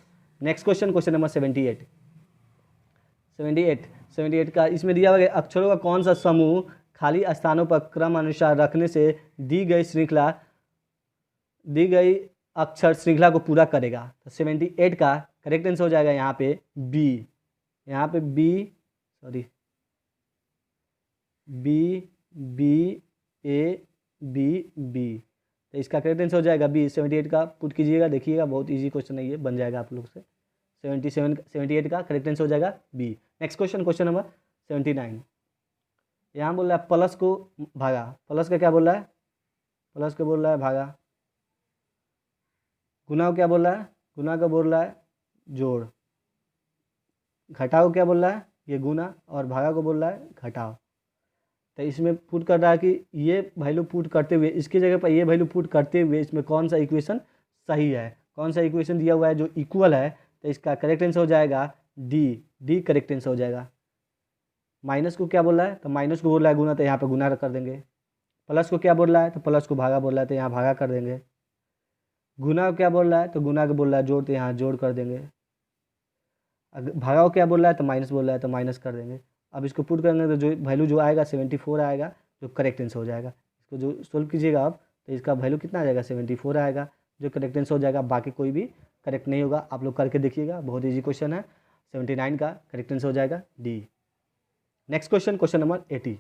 नेक्स्ट क्वेश्चन, क्वेश्चन नंबर 78 का इसमें दिया हुआ है अक्षरों का कौन सा समूह खाली स्थानों पर क्रम अनुसार रखने से दी गई अक्षर श्रृंखला को पूरा करेगा। तो 78 का करेक्ट आंसर हो जाएगा यहाँ पे बी, यहाँ पे B, sorry B B A B B. तो इसका करेक्ट आंसर हो जाएगा बी। 78 का पुट कीजिएगा, देखिएगा बहुत इजी क्वेश्चन है ये, बन जाएगा आप लोग से। 78 का करेक्ट आंसर हो जाएगा B. Next question, question number 79। यहाँ बोल रहा है प्लस को भागा, प्लस का क्या बोल रहा है? प्लस को बोल रहा है भागा। गुना को क्या बोल रहा है? गुना का बोल रहा है जोड़। घटाओ क्या बोल रहा है? ये गुना, और भागा को बोल रहा है घटाओ। तो इसमें पुट कर रहा है कि ये वैल्यू पुट करते हुए, इसकी जगह पर ये वैल्यू पुट करते हुए इसमें कौन सा इक्वेशन सही है, कौन सा इक्वेशन दिया हुआ है जो इक्वल है। तो इसका करेक्ट आंसर हो जाएगा डी करेक्ट आंसर हो जाएगा। माइनस को क्या बोल रहा है? तो माइनस को बोल रहा है गुना, तो यहाँ पर गुना कर देंगे। प्लस को क्या बोल रहा है? तो प्लस को भागा बोल रहा है, तो यहाँ भागा कर देंगे। गुना को क्या बोल रहा है? तो गुना को बोल रहा है जोड़, तो यहाँ जोड़ कर देंगे। भागा को क्या बोल रहा है? तो माइनस बोल रहा है, तो माइनस कर देंगे। अब इसको पुट करेंगे तो जो वैल्यू जो आएगा 74 आएगा, जो करेक्ट आंसर हो जाएगा। इसको जो सोल्व कीजिएगा आप, तो इसका वैल्यू कितना आ जाएगा? 74 आएगा, जो करेक्ट आंसर हो जाएगा। बाकी कोई भी करेक्ट नहीं होगा, आप लोग करके देखिएगा, बहुत ईजी क्वेश्चन है। 79 का करेक्ट आंसर हो जाएगा D. Next question, question number 80।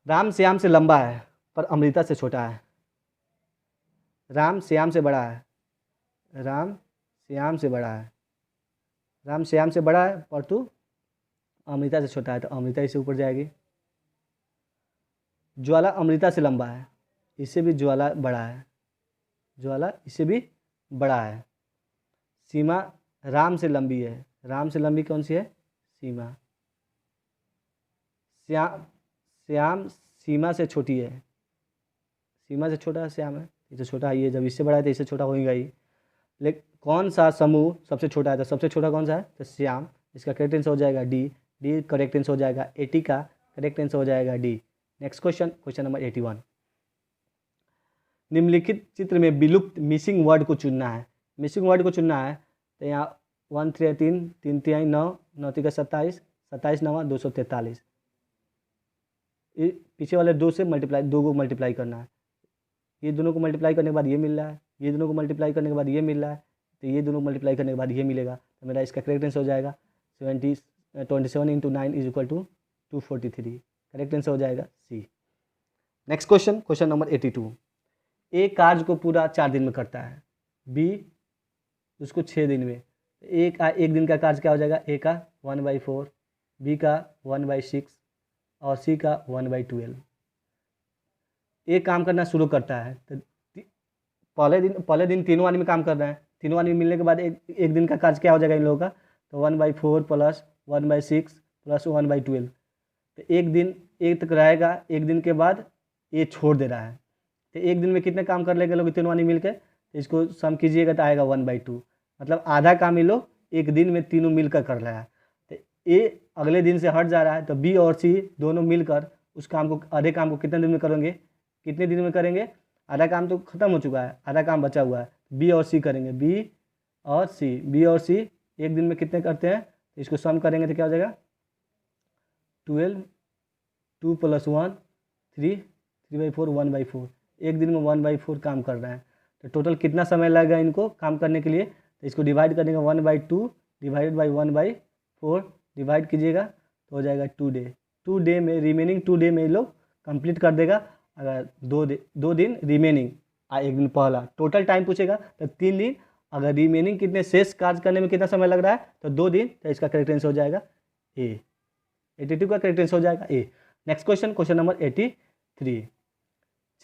Ram Shyam से लंबा है पर अमृता से छोटा है। राम श्याम से बड़ा है, राम श्याम से बड़ा है, राम श्याम से बड़ा है पर तू अमृता से छोटा है, तो अमृता इससे ऊपर जाएगी। ज्वाला अमृता से लंबा है, इससे भी ज्वाला बड़ा है, ज्वाला इससे भी बड़ा है। सीमा राम से लंबी है, राम से लंबी कौन सी है? सीमा। श्याम सीमा से छोटी है, सीमा से छोटा श्याम है, इससे छोटा है ये, जब इससे बड़ा है तो इससे छोटा होगा ही। लेकिन कौन सा समूह सबसे छोटा है? तो सबसे छोटा कौन सा है? तो श्याम। इसका करेक्ट आंसर हो जाएगा डी करेक्ट आंसर हो जाएगा। 80 का करेक्ट आंसर हो जाएगा D. Next question, question number 81। निम्नलिखित चित्र में विलुप्त मिसिंग वर्ड को चुनना है। मिसिंग वर्ड को चुनना है, तो यहाँ 1 3 3 3 3 9 9 3 27 27 9 243। पीछे वाले 2 से मल्टीप्लाई, 2 को मल्टीप्लाई करना है। ये दोनों को मल्टीप्लाई करने के बाद ये मिल रहा है, ये दोनों को मल्टीप्लाई करने के बाद ये मिल रहा है, तो ये दोनों को मल्टीप्लाई करने के बाद ये मिलेगा। तो मेरा इसका करेक्ट आंसर हो जाएगा 27 × 9 = 243। करेक्ट आंसर हो जाएगा C. Next question, question number 82। A कार्य को पूरा 4 दिन में करता है, बी उसको 6 दिन में। एक दिन का कार्य क्या हो जाएगा? ए का 1/4, बी का 1/6 और सी का 1/12। एक काम करना शुरू करता है, तो पहले दिन तीनों आदमी काम कर रहे हैं, तीनों आदमी मिलने के बाद एक दिन का कार्य क्या हो जाएगा इन लोगों का? तो 1/4 + 1/6 + 1/12। तो एक तक रहेगा, एक दिन के बाद ये छोड़ दे रहा है, तो एक दिन में कितने काम कर लेंगे लोग तीनों आदमी मिलकर? तो इसको सम कीजिएगा तो आएगा 1/2, मतलब आधा काम ये लोग एक दिन में तीनों मिलकर कर रहा है। तो ए अगले दिन से हट जा रहा है, तो बी और सी दोनों मिलकर उस काम को, आधे काम को कितने दिन में करेंगे, कितने दिन में करेंगे, आधा काम तो खत्म हो चुका है, आधा काम बचा हुआ है, बी और सी करेंगे, बी और सी एक दिन में कितने करते हैं, तो इसको सम करेंगे तो क्या हो जाएगा 12, 2 + 1 3, 3/4 1/4, एक दिन में 1/4 काम कर रहे हैं। तो टोटल कितना समय लगेगा इनको काम करने के लिए, तो इसको डिवाइड करने का 1/2 डिवाइडेड बाई 1/4 डिवाइड कीजिएगा तो हो जाएगा 2 डे। 2 डे में, रिमेनिंग 2 डे में ये लोग कंप्लीट कर देगा। अगर 2 दिन रिमेनिंग, एक दिन पहला टोटल टाइम पूछेगा तो 3 दिन, अगर रिमेनिंग कितने शेष कार्य करने में कितना समय लग रहा है तो 2 दिन, तो इसका करेक्ट आंसर हो जाएगा ए। 82 का करेक्ट आंसर हो जाएगा A. Next question, question number 83।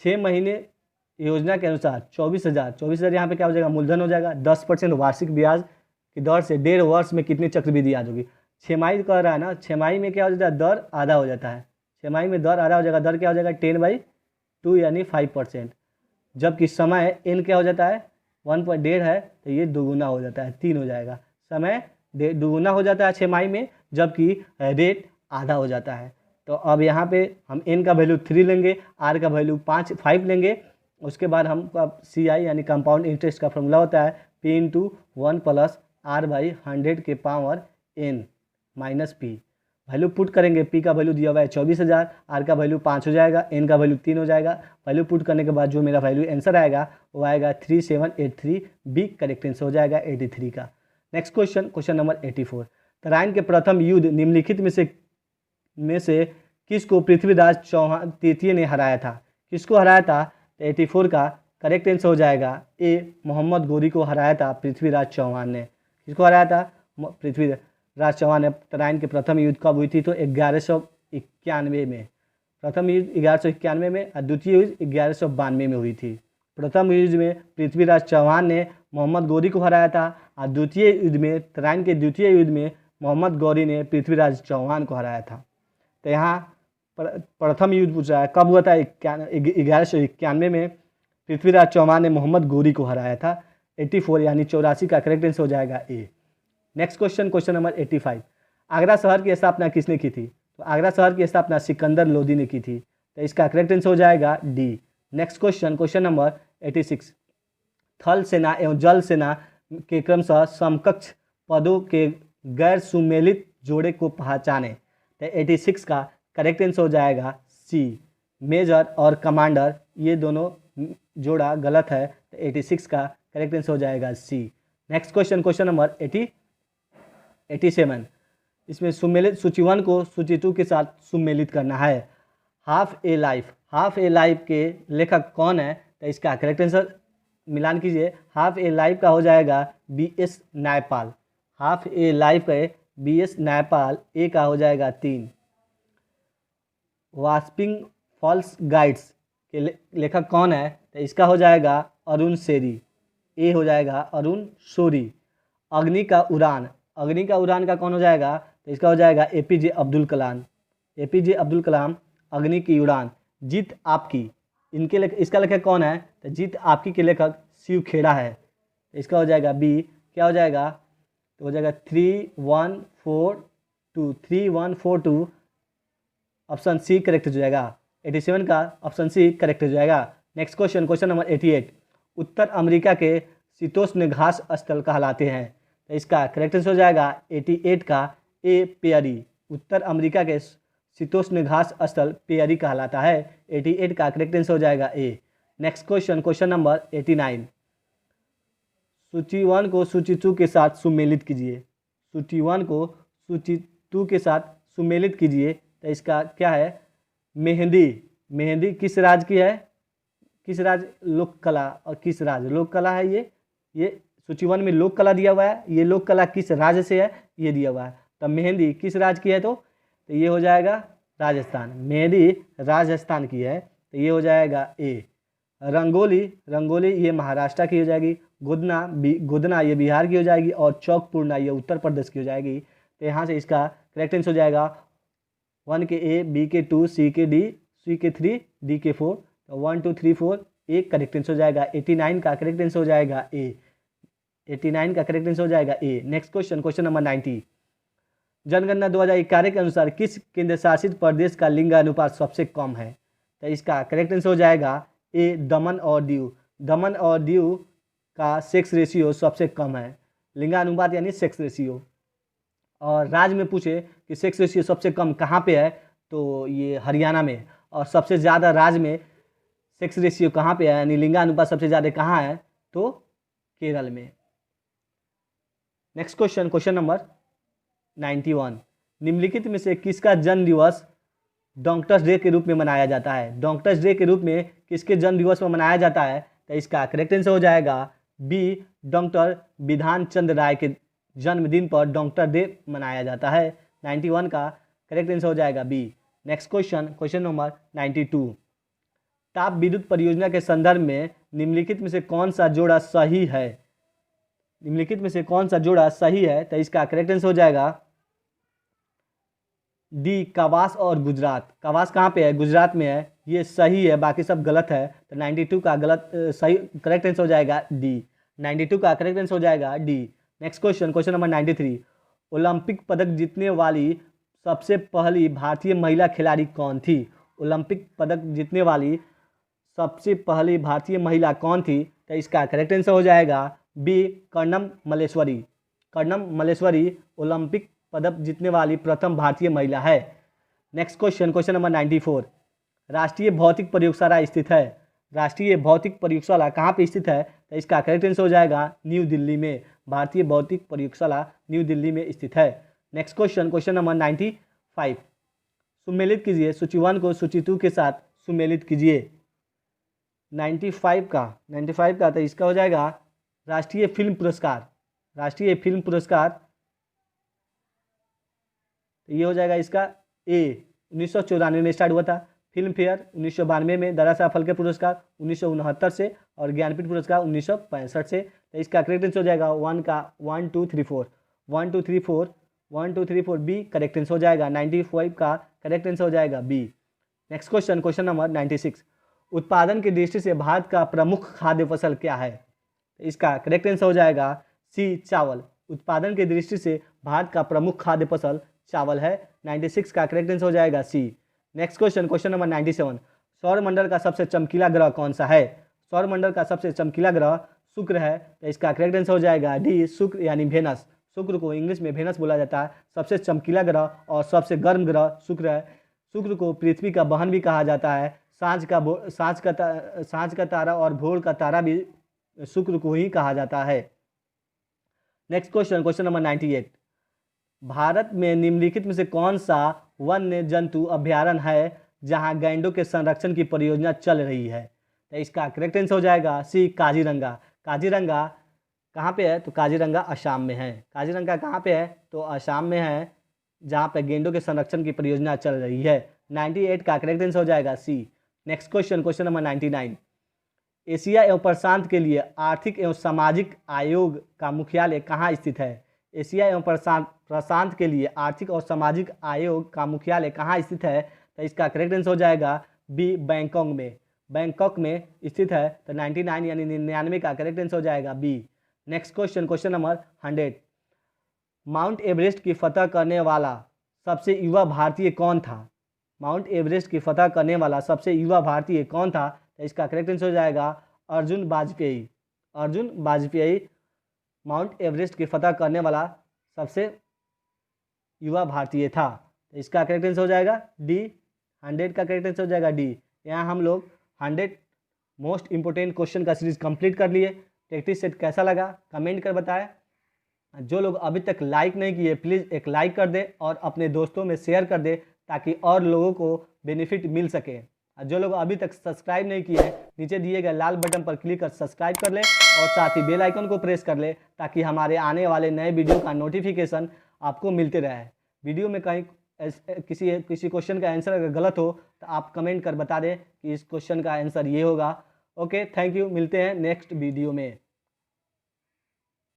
6 महीने योजना के अनुसार 24,000 यहाँ पे क्या हो जाएगा, मूलधन हो जाएगा। 10% वार्षिक ब्याज की दर से 1.5 वर्ष में कितनी चक्रवृद्धि आज होगी। छमाही कह रहा है ना, छमाही में क्या हो जाता है, दर आधा हो जाता है। छमाही में दर आधा हो जाएगा, दर क्या हो जाएगा 10/2 यानी 5%। जबकि समय n क्या हो जाता है 1.5 है, तो ये दोगुना हो जाता है, 3 हो जाएगा। समय दोगुना हो जाता है छमाही में, जबकि रेट आधा हो जाता है। तो अब यहाँ पे हम n का वैल्यू 3 लेंगे, r का वैल्यू 5 लेंगे। उसके बाद हम CI यानी कंपाउंड इंटरेस्ट का फॉर्मूला होता है P × 1 + R/100 के power n - P। Value put करेंगे, P का वैल्यू दिया हुआ है 24,000, R का वैल्यू 5 हो जाएगा, n का वैल्यू 3 हो जाएगा। वैल्यू पुट करने के बाद जो मेरा वैल्यू आंसर आएगा वो आएगा 3783, बी करेक्ट आंसर हो जाएगा 83 का। Next question, question number 84। Tarain के प्रथम युद्ध निम्नलिखित में से किसको पृथ्वीराज चौहान तृतीय ने हराया था। किसको हराया था, तो 84 का करेक्ट आंसर हो जाएगा ए, मोहम्मद गोरी को हराया था पृथ्वीराज चौहान ने। किसको हराया था, पृथ्वीराज चौहान ने। तराइन के प्रथम युद्ध कब हुई थी, तो 1191 में। प्रथम युद्ध 1191 में और द्वितीय युद्ध 1192 में हुई थी। प्रथम युद्ध में पृथ्वीराज चौहान ने मोहम्मद गोरी को हराया था और द्वितीय युद्ध में, तराइन के द्वितीय युद्ध में मोहम्मद गौरी ने पृथ्वीराज चौहान को हराया था। तो यहाँ प्रथम युद्ध पूछ रहा है कब हुआ था, 1191 में पृथ्वीराज चौहान ने मोहम्मद गौरी को हराया था। 84 यानी 84 का करेक्ट आंसर हो जाएगा A. Next question, question number 85। Agra शहर की स्थापना किसने की थी, तो आगरा शहर की स्थापना सिकंदर लोदी ने की थी। तो इसका करेक्ट आंसर हो जाएगा D. Next question, question number 86। थल सेना एवं जल सेना के क्रमशः समकक्ष पदों के गैर सुमेलित जोड़े को पहचाने। तो 86 का करेक्ट आंसर हो जाएगा सी, मेजर और कमांडर, ये दोनों जोड़ा गलत है। तो 86 का करेक्ट आंसर हो जाएगा C. Next question, question number 87। इसमें सुमेलित सूची 1 को सूची 2 के साथ सुमेलित करना है। हाफ ए लाइफ के लेखक कौन है, तो इसका करेक्ट आंसर मिलान कीजिए। हाफ ए लाइफ का हो जाएगा BS न्यायपाल। हाफ ए लाइफ का BS न्यायपाल, ए का हो जाएगा 3। वास्पिंग फॉल्स गाइड्स के लेखक कौन है, तो इसका हो जाएगा अरुण शेरी, ए हो जाएगा अरुण शोरी। अग्नि का उड़ान का कौन हो जाएगा, तो इसका हो जाएगा APJ अब्दुल कलाम। APJ अब्दुल कलाम, अग्नि की उड़ान। जीत आपकी, इसका लेखक कौन है, तो जीत आपकी के लेखक शिव खेड़ा है। तो इसका हो जाएगा बी, क्या हो जाएगा, तो हो जाएगा 3142 ऑप्शन सी करेक्ट हो जाएगा। 87 का ऑप्शन सी करेक्ट हो जाएगा। Next question, question number 88। उत्तर अमेरिका के शीतोष्ण घास स्थल कहलाते हैं। तो इसका करेक्ट आंसर हो जाएगा 88 का ए, पेयरी। उत्तर अमेरिका के शीतोष्ण घास स्थल पेयरी कहलाता है। 88 का करेक्ट आंसर हो जाएगा A. Next question, question number 89। सूची 1 को सूची 2 के साथ सुमेलित कीजिए। सूची 1 को सूची 2 के साथ सुमेलित कीजिए। तो इसका क्या है, मेहंदी किस राज्य की है, किस राज्य, लोक कला, और किस राज्य लोक कला है। ये सूची 1 में लोक कला दिया हुआ है, ये लोक कला किस राज्य से है ये दिया हुआ है। तब मेहंदी किस राज्य की है, तो ये हो जाएगा राजस्थान। मेहंदी राजस्थान की है, तो ये हो जाएगा ए। रंगोली ये महाराष्ट्र की हो जाएगी। गुदना ये बिहार की हो जाएगी। और चौकपूर्णा ये उत्तर प्रदेश की हो जाएगी। तो यहाँ से इसका करेक्ट आंसर हो जाएगा 1 के ए, बी के 2, सी के डी, सी के 3, डी के 4। तो 1 2 3 4 एक करेक्ट आंसर हो जाएगा। 89 का करेक्ट आंसर हो जाएगा ए। 89 का करेक्ट आंसर हो जाएगा A. Next question, question number 90। जनगणना 2011 के अनुसार किस केंद्र शासित प्रदेश का लिंगानुपात सबसे कम है? तो इसका करेक्ट आंसर हो जाएगा ए, दमन और दीव। दमन और दीव का सेक्स रेशियो सबसे कम है, लिंगानुपात यानी सेक्स रेशियो। और राज्य में पूछे कि सेक्स रेशियो सबसे कम कहाँ पे है, तो ये हरियाणा में। और सबसे ज़्यादा राज्य में सेक्स रेशियो कहाँ पे है यानी लिंगानुपात सबसे ज़्यादा कहाँ है, तो केरल में। Next question, question number 91। निम्नलिखित में से किसका जन्म दिवस डॉक्टर्स डे के रूप में मनाया जाता है? डॉक्टर्स डे के रूप में किसके जन्म दिवस में मनाया जाता है? तो इसका करेक्ट आंसर हो जाएगा बी, डॉक्टर विधान चंद्र राय के जन्मदिन पर डॉक्टर डे मनाया जाता है। 91 का करेक्ट आंसर हो जाएगा B. Next question, question number 92। ताप विद्युत परियोजना के संदर्भ में निम्नलिखित में से कौन सा जोड़ा सही है? निम्नलिखित में से कौन सा जोड़ा सही है? तो इसका करेक्ट आंसर हो जाएगा डी, कवास और गुजरात। कवास कहाँ पे है? गुजरात में है, ये सही है, बाकी सब गलत है। तो 92 का गलत सही करेक्ट आंसर हो जाएगा डी। 92 का करेक्ट आंसर हो जाएगा D. Next question, question number 93। Olympic पदक जीतने वाली सबसे पहली भारतीय महिला खिलाड़ी कौन थी? ओलंपिक पदक जीतने वाली सबसे पहली भारतीय महिला कौन थी? तो इसका करेक्ट आंसर हो जाएगा बी, कर्णम मल्लेश्वरी। कर्णम मल्लेश्वरी ओलंपिक पदक जीतने वाली प्रथम भारतीय महिला है। Next question, question number 94। राष्ट्रीय भौतिक प्रयोगशाला स्थित है। राष्ट्रीय भौतिक प्रयोगशाला कहाँ पे स्थित है? तो इसका करेक्ट आंसर हो जाएगा न्यू दिल्ली में। भारतीय भौतिक प्रयोगशाला न्यू दिल्ली में स्थित है। Next question, question number 95। सुमेलित कीजिए, सूची 1 को सूची 2 के साथ सुमेलित कीजिए। 95 का तो इसका हो जाएगा राष्ट्रीय फिल्म पुरस्कार। राष्ट्रीय फिल्म पुरस्कार तो ये हो जाएगा इसका ए। 1994 में स्टार्ट हुआ था। फिल्म फेयर 1992 में, दादा साहब फाल्के पुरस्कार 1969 से और ज्ञानपीठ पुरस्कार 1965 से। तो इसका करेक्ट आंसर हो जाएगा 1 का 1 2 3 4 1 2 3 4 1 2 3 4 बी करेक्ट आंसर हो जाएगा। 95 का करेक्ट आंसर हो जाएगा B. Next question, question number 96। उत्पादन की दृष्टि से भारत का प्रमुख खाद्य फसल क्या है? तो इसका करेक्ट आंसर हो जाएगा सी, चावल। उत्पादन की दृष्टि से भारत का प्रमुख खाद्य फसल चावल है। 96 का करेक्ट आंसर हो जाएगा C. Next question, question number 97। सौरमंडल का सबसे चमकीला ग्रह कौन सा है? सौरमंडल का सबसे चमकीला ग्रह शुक्र है। तो इसका करेक्ट आंसर हो जाएगा डी, शुक्र यानी वेनस। शुक्र को इंग्लिश में वेनस बोला जाता है। सबसे चमकीला ग्रह और सबसे गर्म ग्रह शुक्र है। शुक्र को पृथ्वी का बहन भी कहा जाता है। सांझ का तारा और भोर का तारा भी शुक्र को ही कहा जाता है। Next question, question number 98। Bharat में निम्नलिखित में से कौन सा वन्य जंतु अभ्यारण्य है जहां गैंडों के संरक्षण की परियोजना चल रही है? तो इसका करेक्ट आंसर हो जाएगा सी, काजीरंगा। काजीरंगा कहाँ पे है? तो काजीरंगा असम में है। काजीरंगा कहाँ पे है? तो असम में है, जहाँ पे गैंडों के संरक्षण की परियोजना चल रही है। 98 का करेक्ट आंसर हो जाएगा C. Next question, question number 99। Asia एवं प्रशांत के लिए आर्थिक एवं सामाजिक आयोग का मुख्यालय कहाँ स्थित है? एशिया एवं प्रशांत के लिए आर्थिक और सामाजिक आयोग का मुख्यालय कहाँ स्थित है? तो इसका करेक्ट आंसर हो जाएगा बी, बैंकॉक में। बैंकॉक में स्थित है। तो 99 यानी 99 का करेक्ट आंसर हो जाएगा B. Next question, question number 100। Mount Everest की फतह करने वाला सबसे युवा भारतीय कौन था? माउंट एवरेस्ट की फतह करने वाला सबसे युवा भारतीय कौन था? तो इसका करेक्ट आंसर हो जाएगा अर्जुन वाजपेयी। अर्जुन वाजपेयी माउंट एवरेस्ट की फतह करने वाला सबसे युवा भारतीय था। तो इसका करेक्ट आंसर हो जाएगा डी। 100 का करेक्ट आंसर हो जाएगा डी। यहाँ हम लोग 100 मोस्ट इंपोर्टेंट क्वेश्चन का सीरीज कंप्लीट कर लिए। प्रैक्टिस सेट कैसा लगा कमेंट कर बताएं। जो लोग अभी तक लाइक नहीं किए प्लीज़ एक लाइक कर दे और अपने दोस्तों में शेयर कर दे ताकि और लोगों को बेनिफिट मिल सके। जो लोग अभी तक सब्सक्राइब नहीं किए नीचे दिए गए लाल बटन पर क्लिक कर सब्सक्राइब कर ले और साथ ही बेल आइकन को प्रेस कर ले ताकि हमारे आने वाले नए वीडियो का नोटिफिकेशन आपको मिलते रहे। वीडियो में कहीं किसी क्वेश्चन का आंसर अगर गलत हो तो आप कमेंट कर बता दें कि इस क्वेश्चन का आंसर ये होगा। ओके, थैंक यू, मिलते हैं नेक्स्ट वीडियो में।